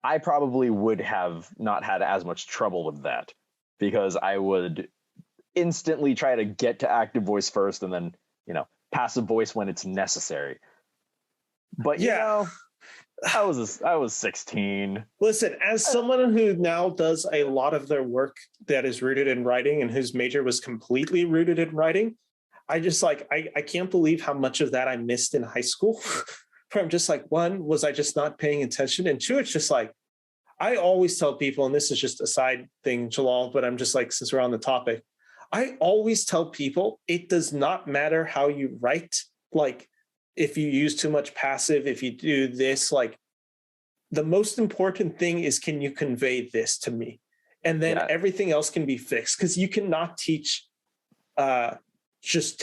I probably would have not had as much trouble with that, because I would instantly try to get to active voice first, and then passive voice when it's necessary. But yeah, I was 16. Listen, as someone who now does a lot of their work that is rooted in writing, and whose major was completely rooted in writing, I just like, I can't believe how much of that I missed in high school. Where I'm just like, one, was I just not paying attention? And two, it's just like, I always tell people, and this is just a side thing, Jalal, but I'm just like, since we're on the topic, I always tell people it does not matter how you write. Like, if you use too much passive, if you do this, like, the most important thing is, can you convey this to me? And then everything else can be fixed, because you cannot teach just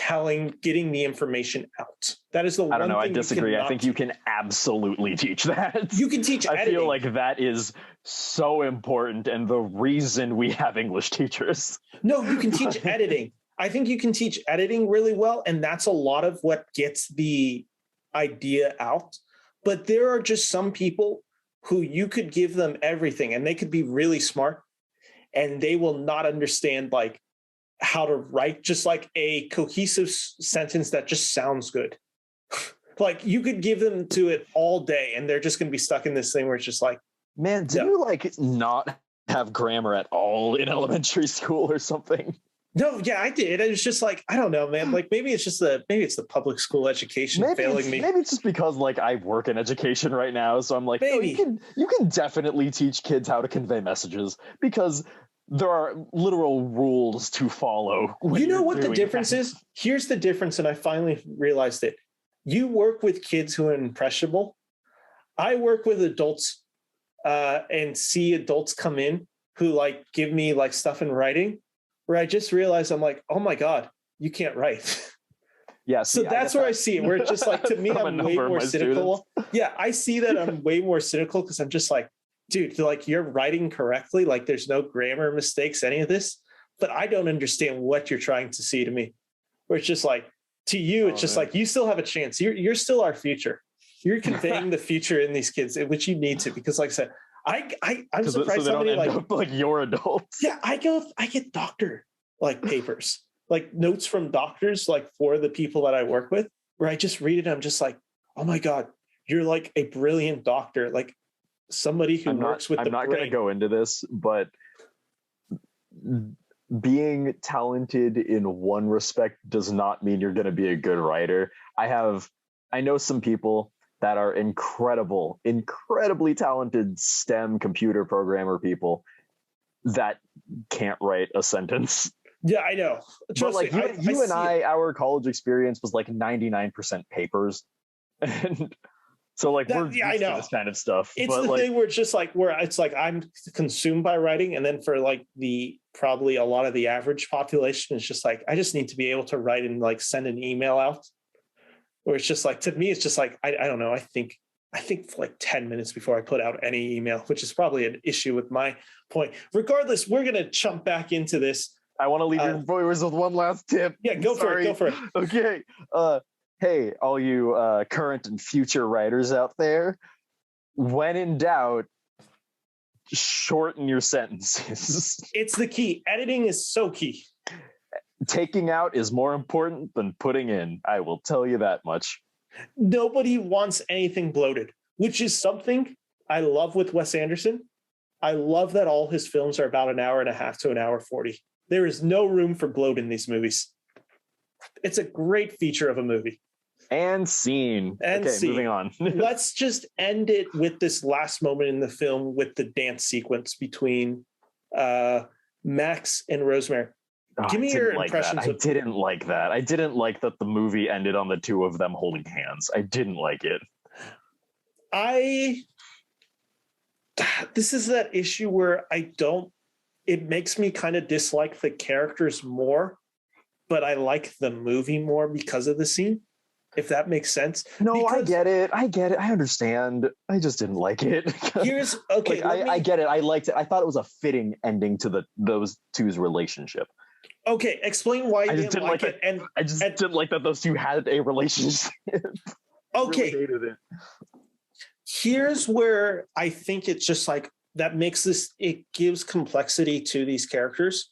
getting the information out. That is the one thing. I don't know, I disagree. I think you can absolutely teach that. You can teach editing. I feel like that is so important, and the reason we have English teachers. No, you can teach editing. I think you can teach editing really well, and that's a lot of what gets the idea out. But there are just some people who you could give them everything and they could be really smart and they will not understand like how to write just like a cohesive sentence that just sounds good. Like you could give them to it all day and they're just going to be stuck in this thing where it's just like, man, did you like not have grammar at all in elementary school or something? No, yeah, I did. It was just like, I don't know, man. Like maybe it's the public school education failing me. Maybe it's just because like I work in education right now, so I'm like, maybe you can definitely teach kids how to convey messages because there are literal rules to follow. You know what the difference is? Here's the difference, and I finally realized it. You work with kids who are impressionable. I work with adults and see adults come in who like give me like stuff in writing where I just realized I'm like, oh my God, you can't write. Yeah. So that's where I see it, where it's just like, to me, I'm way more cynical. Yeah, I see that I'm way more cynical because I'm just like, dude, like you're writing correctly. Like there's no grammar mistakes, any of this, but I don't understand what you're trying to see to me. Where it's just like, to you, it's just like, you still have a chance. You're still our future. You're conveying the future in these kids, which you need to, because like I said, I'm surprised somebody like your adults. Yeah, I get doctor like papers, like notes from doctors, like for the people that I work with, where I just read it. I'm just like, oh my God, you're like a brilliant doctor, like somebody who works with the brain. I'm not going to go into this, but being talented in one respect does not mean you're going to be a good writer. I know some people that are incredibly talented STEM computer programmer people that can't write a sentence. Yeah, I know. Trust me, you and I, our college experience was like 99% papers. And so like we're used to this kind of stuff. It's the thing where it's just like where it's like I'm consumed by writing, and then for like probably a lot of the average population, it's just like I just need to be able to write and like send an email out. Where it's just like, to me, it's just like I don't know. I think for like 10 minutes before I put out any email, which is probably an issue with my point. Regardless, we're gonna jump back into this. I want to leave your viewers with one last tip. Yeah, go for it. Okay. Hey, all you current and future writers out there, when in doubt, shorten your sentences. It's the key. Editing is so key. Taking out is more important than putting in. I will tell you that much. Nobody wants anything bloated, which is something I love with Wes Anderson. I love that all his films are about an hour and a half to an hour 40. There is no room for bloat in these movies. It's a great feature of a movie. And scene. Moving on. Let's just end it with this last moment in the film with the dance sequence between Max and Rosemary. Give me your impressions. I didn't like that. I didn't like that the movie ended on the two of them holding hands. I didn't like it. This is that issue where it makes me kind of dislike the characters more, but I like the movie more because of the scene, if that makes sense. No, I get it. I understand. I just didn't like it. I get it. I liked it. I thought it was a fitting ending to those two's relationship. Okay, explain why you didn't like it. And I just didn't like that those two had a relationship. Okay. Really hated it. Here's where I think it's just like that makes this, it gives complexity to these characters.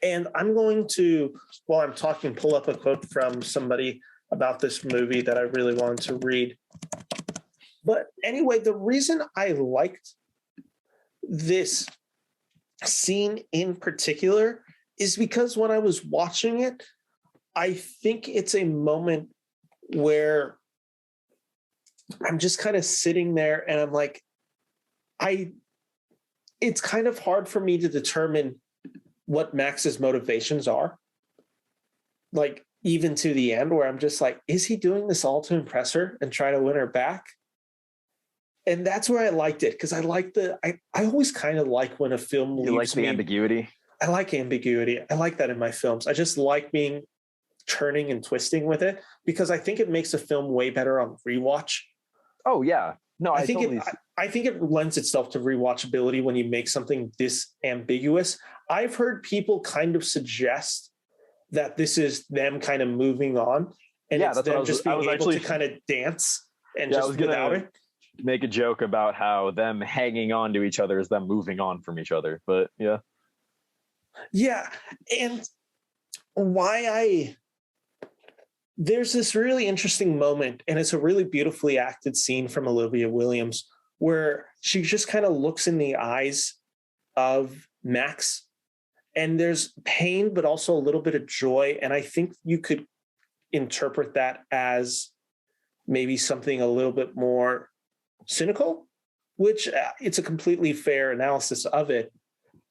And I'm going to, while I'm talking, pull up a quote from somebody about this movie that I really wanted to read. But anyway, the reason I liked this scene in particular is because when I was watching it, I think it's a moment where I'm just kind of sitting there and I'm like, it's kind of hard for me to determine what Max's motivations are. Like, even to the end where I'm just like, is he doing this all to impress her and try to win her back? And that's where I liked it, because I like I always kind of like when a film leaves me. You like the ambiguity? I like ambiguity. I like that in my films. I just like being turning and twisting with it, because I think it makes a film way better on rewatch. Oh yeah. No, I think it lends itself to rewatchability when you make something this ambiguous. I've heard people kind of suggest that this is them kind of moving on, and Yeah, it's that's what them just being able actually to kind of dance and yeah, I just was gonna without it. make a joke about how them hanging on to each other is them moving on from each other. But yeah. Yeah, and why I there's this really interesting moment, and it's a really beautifully acted scene from Olivia Williams where she just kind of looks in the eyes of Max, and there's pain, but also a little bit of joy. And I think you could interpret that as maybe something a little bit more cynical, which it's a completely fair analysis of it.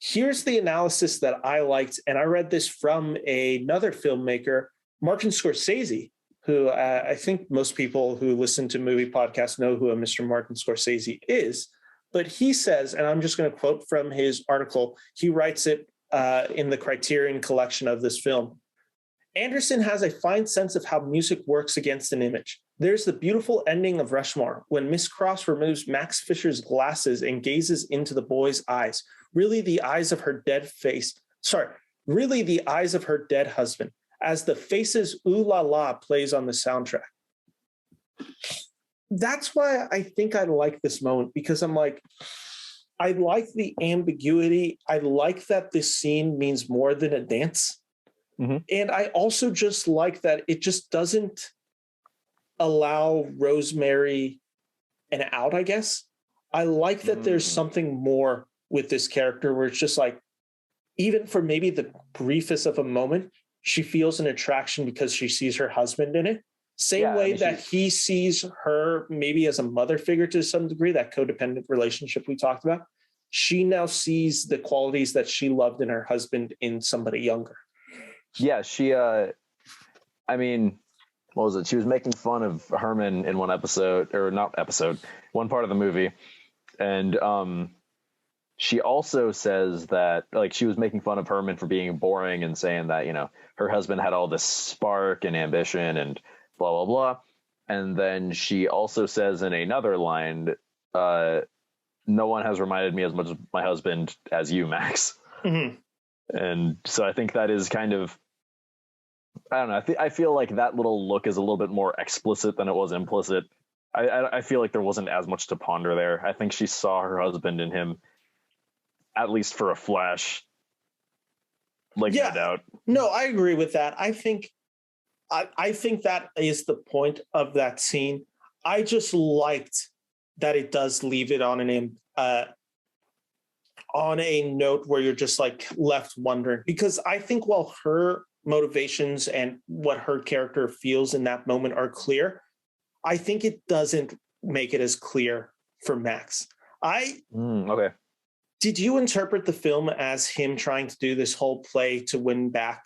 Here's the analysis that I liked, and I read this from another filmmaker, Martin Scorsese, who I think most people who listen to movie podcasts know who a Mr. Martin Scorsese is. But he says, and I'm just going to quote from his article, he writes it in the Criterion collection of this film. Anderson has a fine sense of how music works against an image. There's the beautiful ending of Rushmore when Miss Cross removes Max Fisher's glasses and gazes into the boy's eyes, really the eyes of her dead really the eyes of her dead husband, as the Faces Ooh La La plays on the soundtrack. That's why I think I like this moment, because I'm like, I like the ambiguity. I like that this scene means more than a dance. Mm-hmm. And I also just like that it just doesn't allow Rosemary an out, I guess. I like that there's something more with this character where it's just like, even for maybe the briefest of a moment, she feels an attraction because she sees her husband in it. Same way that he sees her maybe as a mother figure to some degree, that codependent relationship we talked about. She now sees the qualities that she loved in her husband in somebody younger. Yeah, she I mean, what was it? She was making fun of Herman in one episode, or not episode, one part of the movie. And she also says that, like, she was making fun of Herman for being boring and saying that, you know, her husband had all this spark and ambition and blah, blah, blah. And then she also says in another line, no one has reminded me as much of my husband as you, Max. Mm-hmm. And so I think that is kind of, I don't know. I feel like that little look is a little bit more explicit than it was implicit. I feel like there wasn't as much to ponder there. I think she saw her husband in him, at least for a flash. Like, no doubt. No, I agree with that. I think that is the point of that scene. I just liked that it does leave it on a note where you're just like left wondering, because I think while her motivations and what her character feels in that moment are clear, I think it doesn't make it as clear for Max. Okay. Did you interpret the film as him trying to do this whole play to win back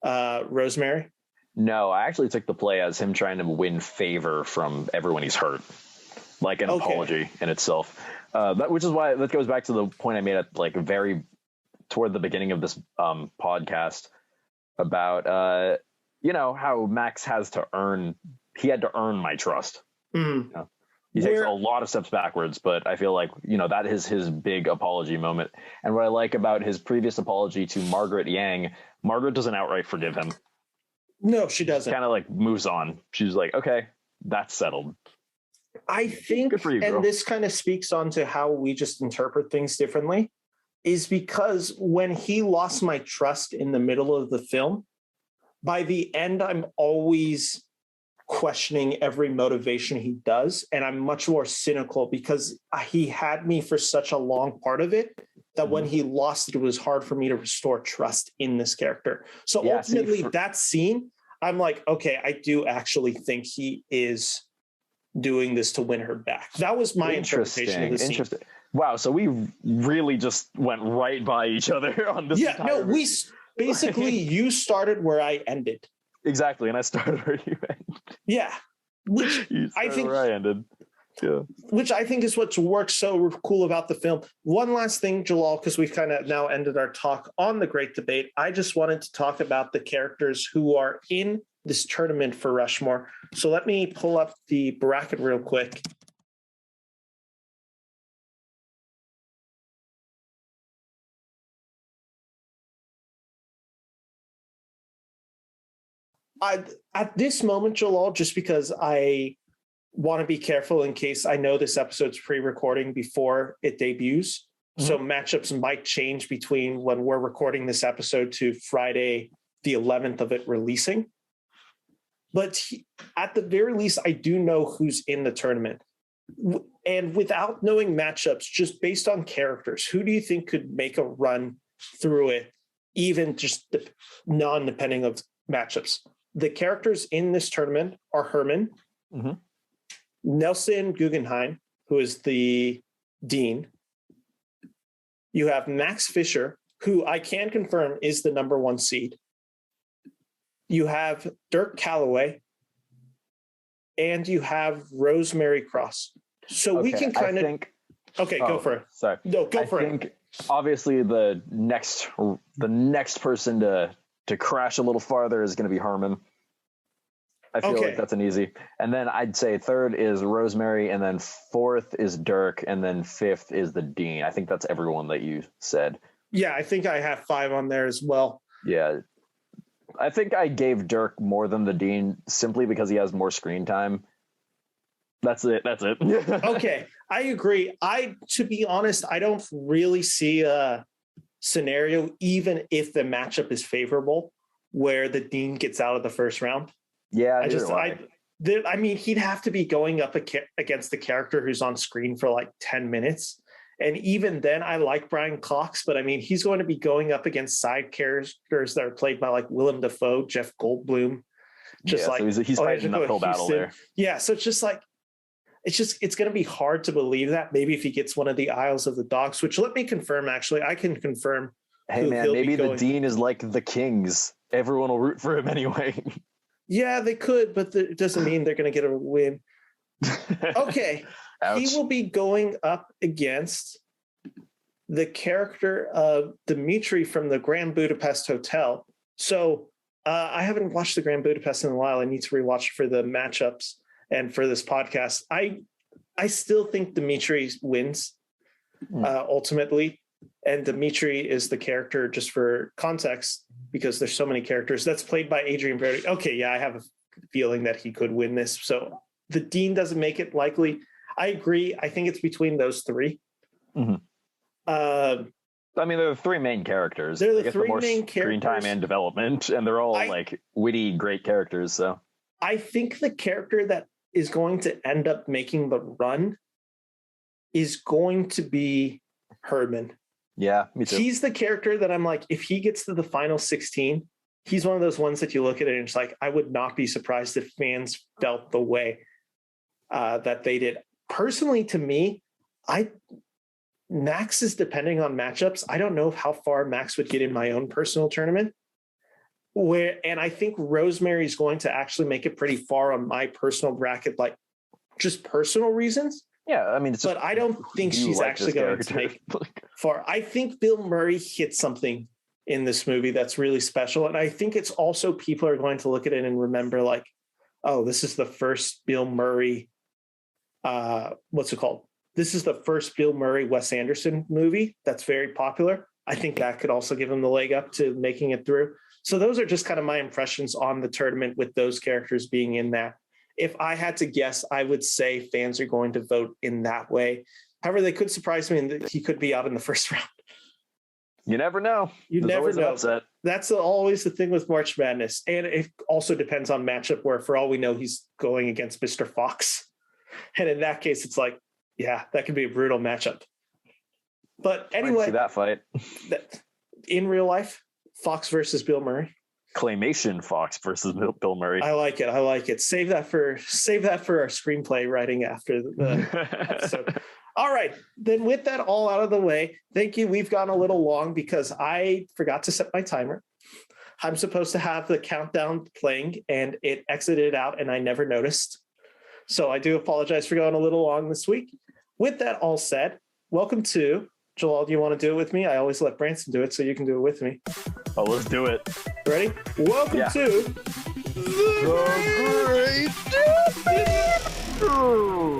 Rosemary? No, I actually took the play as him trying to win favor from everyone he's hurt, like an apology in itself. Which is why that goes back to the point I made at like very toward the beginning of this podcast about you know, how Max has to earn. He had to earn my trust. Mm. You know? He takes a lot of steps backwards, but I feel like, you know, that is his big apology moment. And what I like about his previous apology to Margaret Yang, Margaret doesn't outright forgive him. No, she doesn't. Kind of like moves on. She's like, okay, that's settled. I think, good for you, girl. And this kind of speaks on to how we just interpret things differently, is because when he lost my trust in the middle of the film, by the end, I'm always questioning every motivation he does. And I'm much more cynical because he had me for such a long part of it that when he lost it, it was hard for me to restore trust in this character. So ultimately, that scene, I'm like, okay, I do actually think he is doing this to win her back. That was my interpretation of the scene. Wow, so we really just went right by each other on this. Yeah, no, we basically, you started where I ended. Exactly, and I started where you ended. Yeah, which I think where I ended. Yeah, which I think is what's worked so cool about the film. One last thing, Jalal, because we've kind of now ended our talk on the Great Debate. I just wanted to talk about the characters who are in this tournament for Rushmore. So let me pull up the bracket real quick. At this moment, Jalal, just because I want to be careful in case I know this episode's pre-recording before it debuts. So matchups might change between when we're recording this episode to Friday, the 11th of it releasing. But at the very least, I do know who's in the tournament. And without knowing matchups, just based on characters, who do you think could make a run through it, even just non-depending of matchups? The characters in this tournament are Herman, Nelson Guggenheim, who is the dean. You have Max Fisher, who I can confirm is the number 1 seed. You have Dirk Calloway, and you have Rosemary Cross. So we can kind of go for it. Sorry. No, go for it. I think obviously the next person to crash a little farther is going to be Herman. I feel like that's an easy. And then I'd say third is Rosemary, and then fourth is Dirk, and then fifth is the dean. I think that's everyone that you said. Yeah, I think I have 5 on there as well. Yeah. I think I gave Dirk more than the dean simply because he has more screen time. That's it. Okay, I agree. To be honest, I don't really see a scenario, even if the matchup is favorable, where the dean gets out of the first round. Yeah, I mean, he'd have to be going up against the character who's on screen for like 10 minutes. And even then, I like Brian Cox, but I mean, he's going to be going up against side characters that are played by like Willem Dafoe, Jeff Goldblum. So he's fighting an uphill battle there. Yeah, so it's going to be hard to believe that. Maybe if he gets one of the Isles of the Dogs, which let me confirm, actually, I can confirm. Hey, man, maybe the dean is like the Kings. Everyone will root for him anyway. Yeah, they could, but it doesn't mean they're going to get a win. Okay. He will be going up against the character of Dimitri from the Grand Budapest Hotel. So I haven't watched the Grand Budapest in a while. I need to rewatch it for the matchups and for this podcast. I still think Dimitri wins ultimately. And Dimitri is the character, just for context, because there's so many characters, that's played by Adrian Brody. Okay, yeah, I have a feeling that he could win this. So the dean doesn't make it likely. I agree. I think it's between those 3. I mean, they're the 3 main characters. They're the 3 main characters. Screen time and development, and they're all like witty, great characters. So I think the character that is going to end up making the run is going to be Herman. Yeah, me too. He's the character that I'm like, if he gets to the final 16, he's one of those ones that you look at it and it's like, I would not be surprised if fans felt the way that they did. Personally, to me, Max is depending on matchups. I don't know how far Max would get in my own personal tournament. And I think Rosemary is going to actually make it pretty far on my personal bracket, like just personal reasons. Yeah, I mean, but I don't think she's actually going to make far. I think Bill Murray hit something in this movie that's really special. And I think it's also people are going to look at it and remember like, oh, this is the first Bill Murray. What's it called? This is the first Bill Murray, Wes Anderson movie that's very popular. I think that could also give him the leg up to making it through. So those are just kind of my impressions on the tournament with those characters being in that. If I had to guess, I would say fans are going to vote in that way. However, they could surprise me and he could be out in the first round. You never know. There's never know. That's always the thing with March Madness. And it also depends on matchup where, for all we know, he's going against Mr. Fox. And in that case, it's like, yeah, that could be a brutal matchup. But anyway, see that fight in real life, Fox versus Bill Murray. Claymation Fox versus Bill Murray. I like it. Save that for our screenplay writing after the episode. All right. Then with that all out of the way, thank you. We've gone a little long because I forgot to set my timer. I'm supposed to have the countdown playing and it exited out and I never noticed. So I do apologize for going a little long this week. With that all said, welcome to Jalal. Do you want to do it with me? I always let Branson do it, so you can do it with me. Oh, let's do it. Ready? Welcome to the Great Debate.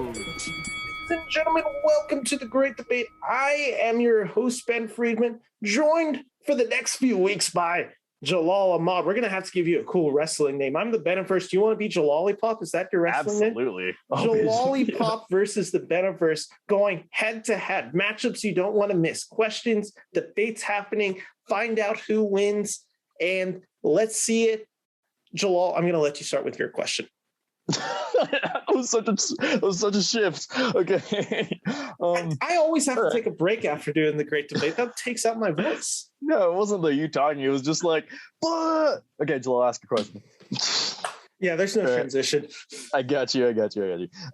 Ladies and gentlemen, welcome to the Great Debate. I am your host, Ben Friedman, joined for the next few weeks by Jalal Ahmad. We're gonna have to give you a cool wrestling name. I'm the Beneverse. Do you want to be Jalali-Pop? Is that your wrestling name? Absolutely. Jalali-Pop versus the Beneverse, going head to head. Matchups you don't want to miss. Questions, debates happening. Find out who wins, and let's see it. Jalal, I'm gonna let you start with your question. That was such a shift. Okay. I always have to take a break after doing the great debate. That takes out my voice. No, it wasn't like you talking. It was just like, but okay, Jalal, ask a question. Yeah, there's no transition. I got you.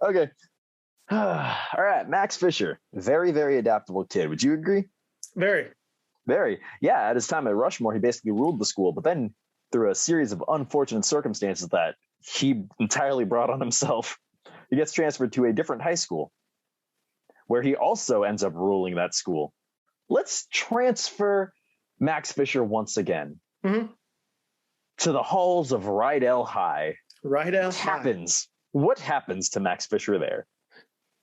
Okay. All right, Max Fisher, very, very adaptable kid. Would you agree? Very. Yeah, at his time at Rushmore, he basically ruled the school, but then through a series of unfortunate circumstances that he entirely brought on himself, he gets transferred to a different high school where he also ends up ruling that school. Let's transfer Max Fisher once again to the halls of Rydell High. What happens to Max Fisher there?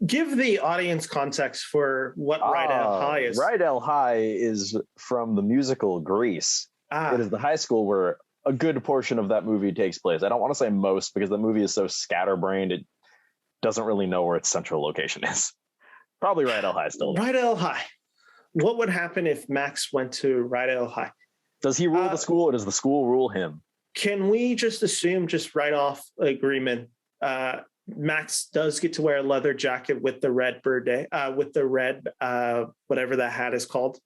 Give the audience context for what Rydell High is. Rydell High is from the musical Grease. It is the high school where a good portion of that movie takes place. I don't want to say most because the movie is so scatterbrained, it doesn't really know where its central location is. Probably Rydell High still. Rydell High. What would happen if Max went to Rydell High? Does he rule the school or does the school rule him? Can we just assume, just right off agreement, Max does get to wear a leather jacket with the red whatever that hat is called?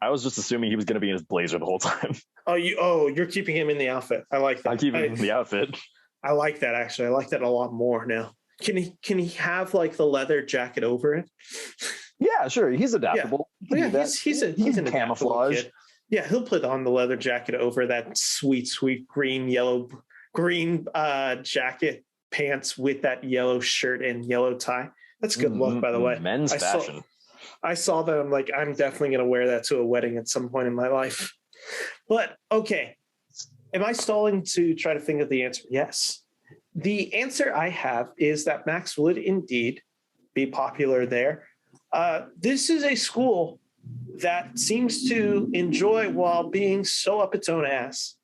I was just assuming he was going to be in his blazer the whole time. You're keeping him in the outfit. I like that. I'm keeping him in the outfit. I like that, actually. I like that a lot more now. Can he have like the leather jacket over it? Yeah, sure. He's adaptable. Yeah, he's an camouflage. Kid. Yeah, he'll put on the leather jacket over that sweet green jacket, pants with that yellow shirt and yellow tie. That's a good look, by the way. Men's fashion. I saw that. I'm like, I'm definitely going to wear that to a wedding at some point in my life. But okay, am I stalling to try to think of the answer? Yes. The answer I have is that Max would indeed be popular there. This is a school that seems to enjoy while being so up its own ass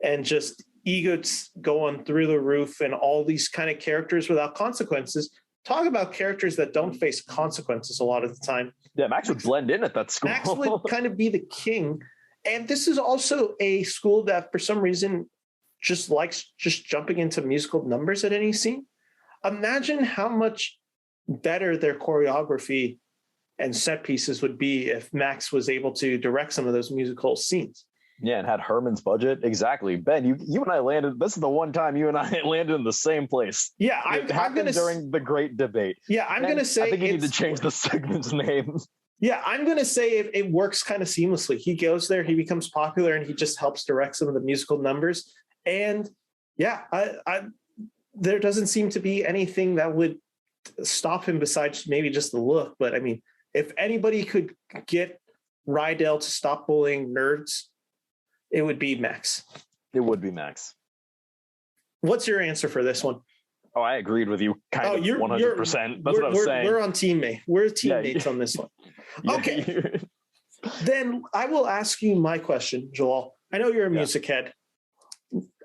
and just egos going through the roof and all these kind of characters without consequences. Talk about characters that don't face consequences a lot of the time. Yeah, Max would blend in at that school. Max would kind of be the king. And this is also a school that for some reason just likes just jumping into musical numbers at any scene. Imagine how much better their choreography and set pieces would be if Max was able to direct some of those musical scenes. Yeah, and had Herman's budget. Exactly. Ben, you and I landed. This is the one time you and I landed in the same place. Yeah, I'm going to during the great debate. Yeah, I'm going to say I think you need to change the segment's name. Yeah, I'm going to say it works kind of seamlessly. He goes there, he becomes popular, and he just helps direct some of the musical numbers. And yeah, there doesn't seem to be anything that would stop him besides maybe just the look. But I mean, if anybody could get Rydell to stop bullying nerds, it would be Max. It would be Max. What's your answer for this one? Oh, I agreed with you. Kind of 100%. That's what I was saying. We're on teammate. We're teammates on this one. Okay. Then I will ask you my question, Joel. I know you're a music head.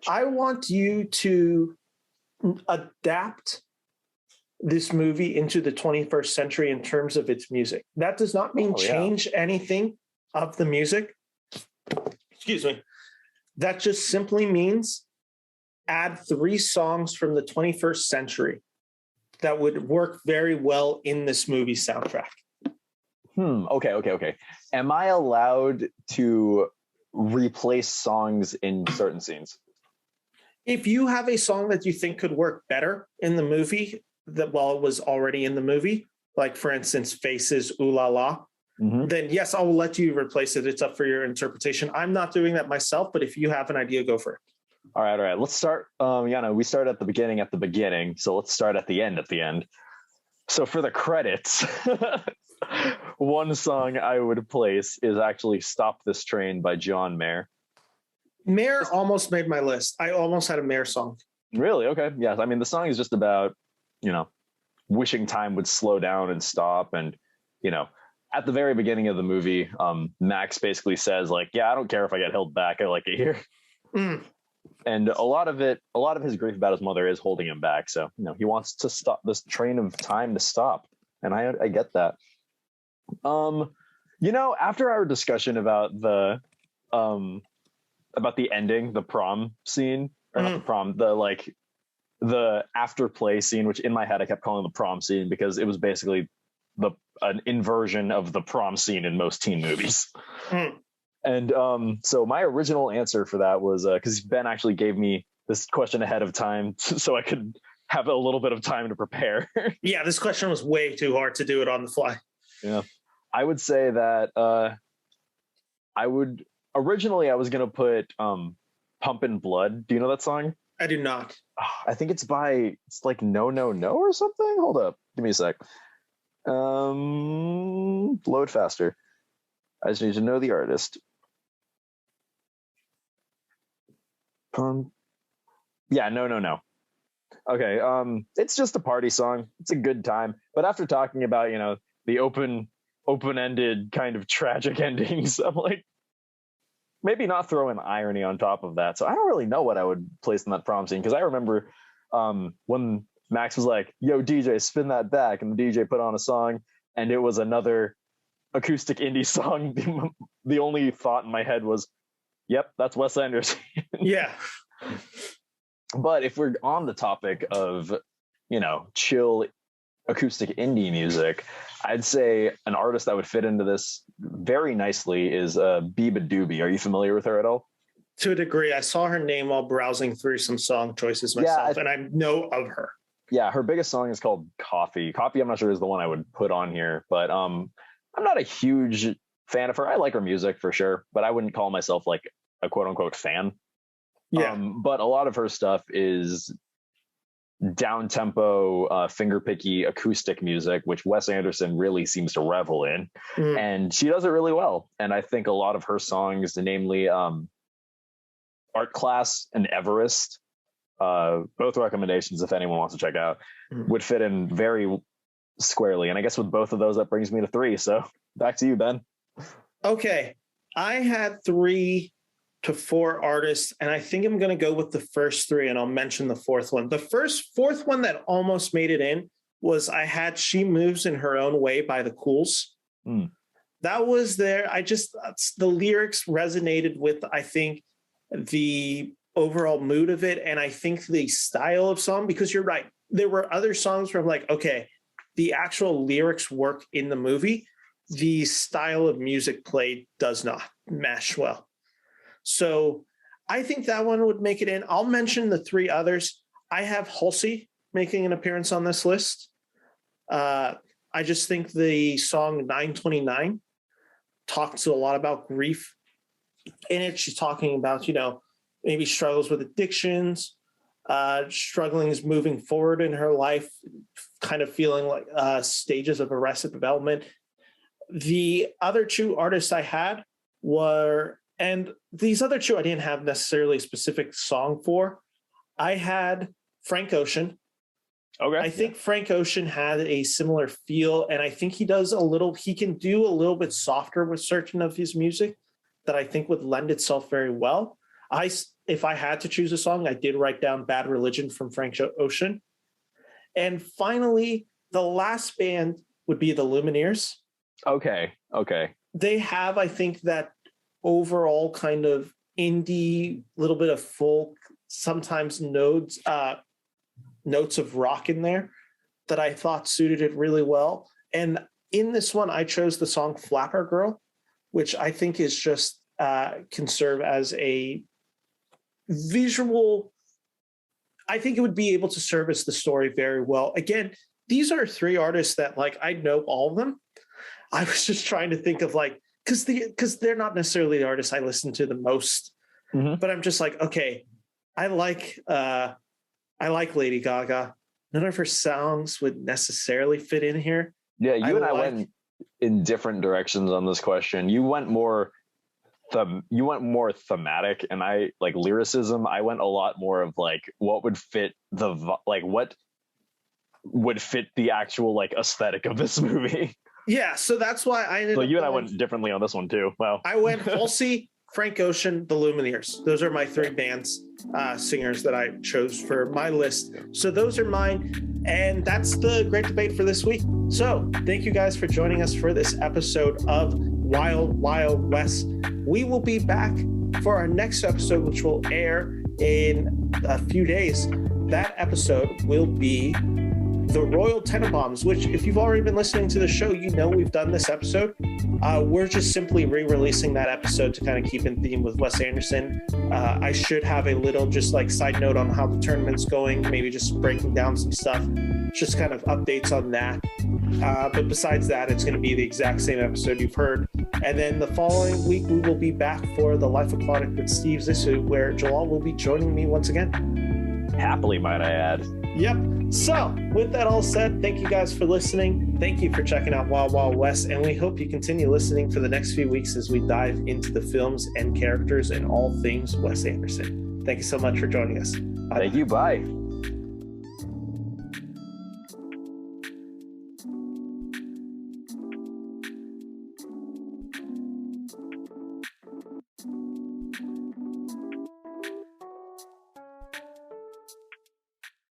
I want you to adapt this movie into the 21st century in terms of its music. That does not mean change anything of the music. Excuse me. That just simply means add 3 songs from the 21st century that would work very well in this movie soundtrack. Okay. Am I allowed to replace songs in certain scenes? If you have a song that you think could work better in the movie that while it was already in the movie, like for instance, Faces, Ooh La La, then yes, I will let you replace it. It's up for your interpretation. I'm not doing that myself, but if you have an idea, go for it. All right. Let's start. We start at the beginning. So let's start at the end. So for the credits, one song I would place is actually Stop This Train by John Mayer. Mayer almost made my list. I almost had a Mayer song. Really? Okay. Yes. I mean, the song is just about, wishing time would slow down and stop and, at the very beginning of the movie, Max basically says like, "Yeah, I don't care if I get held back. I like it here." Mm. And a lot of his grief about his mother is holding him back. So, he wants to stop this train of time to stop. And I get that. After our discussion about the ending, the prom scene, or not the prom, the after play scene, which in my head I kept calling the prom scene because it was basically an inversion of the prom scene in most teen movies. And so my original answer for that was because Ben actually gave me this question ahead of time so I could have a little bit of time to prepare. Yeah, this question was way too hard to do it on the fly. Yeah, I would say that I was going to put Pumpin' Blood. Do you know that song? I do not. I think it's like No No No or something. Hold up, give me a sec. Load faster. I just need to know the artist. Yeah, No. Okay, it's just a party song. It's a good time. But after talking about, the open-ended kind of tragic endings, I'm like, maybe not throw an irony on top of that. So I don't really know what I would place in that prom scene, because I remember when Max was like, "Yo, DJ, spin that back," and the DJ put on a song, and it was another acoustic indie song. The only thought in my head was, yep, that's Wes Anderson. Yeah. But if we're on the topic of, chill acoustic indie music, I'd say an artist that would fit into this very nicely is Biba Doobie. Are you familiar with her at all? To a degree. I saw her name while browsing through some song choices myself, and I know of her. Yeah, her biggest song is called Coffee. Coffee, I'm not sure is the one I would put on here, but I'm not a huge fan of her. I like her music for sure, but I wouldn't call myself like a quote unquote fan. Yeah. But a lot of her stuff is down tempo, fingerpicky acoustic music, which Wes Anderson really seems to revel in. And she does it really well. And I think a lot of her songs, namely Art Class and Everest, both recommendations if anyone wants to check out, would fit in very squarely. And I guess with both of those, that brings me to 3. So back to you, Ben. Okay. I had 3 to 4 artists, and I think I'm going to go with the first 3, and I'll mention the 4th one. The fourth one that almost made it in was I had She Moves in Her Own Way by the Cools. That was there. The lyrics resonated with, I think, the overall mood of it, and I think the style of song, because you're right. There were other songs where I'm like, okay, the actual lyrics work in the movie. The style of music played does not mesh well. So I think that one would make it in. I'll mention the 3 others. I have Halsey making an appearance on this list. I just think the song 929 talks a lot about grief. In it, she's talking about, maybe struggles with addictions, struggling is moving forward in her life, kind of feeling like stages of arrested development. The other 2 artists I had were, and these other 2 I didn't have necessarily a specific song for. I had Frank Ocean. Okay. I think Frank Ocean had a similar feel, and I think he can do a little bit softer with certain of his music that I think would lend itself very well. If I had to choose a song, I did write down Bad Religion from Frank Ocean. And finally, the last band would be the Lumineers. Okay. They have, I think, that overall kind of indie, little bit of folk, sometimes notes of rock in there that I thought suited it really well. And in this one, I chose the song Flapper Girl, which I think is just can serve as a visual. I think it would be able to service the story very well. Again, these are 3 artists that I know all of them. I was just trying to think of because they're not necessarily the artists I listen to the most, but I'm just like, okay, I like Lady Gaga. None of her songs would necessarily fit in here. Yeah, you and I went in different directions on this question. You went more thematic, and I like lyricism. I went a lot more of what would fit what would fit the actual aesthetic of this movie. Yeah, so that's why I ended So up you and I going- went differently on this one too. Wow. I went Halsey, Frank Ocean, the Lumineers. Those are my three bands, singers that I chose for my list. So those are mine. And that's the great debate for this week. So thank you guys for joining us for this episode of Wild Wild West. We will be back for our next episode, which will air in a few days. That episode will be the Royal Tenenbaums, which if you've already been listening to the show, you know we've done this episode. We're just simply re-releasing that episode to kind of keep in theme with Wes Anderson. I should have a little just like side note on how the tournament's going, maybe just breaking down some stuff, just kind of updates on that. But besides that, it's going to be the exact same episode you've heard. And then the following week, we will be back for The Life Aquatic with Steve Zissou, where Jalal will be joining me once again. Happily, might I add. Yep. So with that all said, thank you guys for listening. Thank you for checking out Wild Wild West. And we hope you continue listening for the next few weeks as we dive into the films and characters and all things Wes Anderson. Thank you so much for joining us. Thank you. Bye.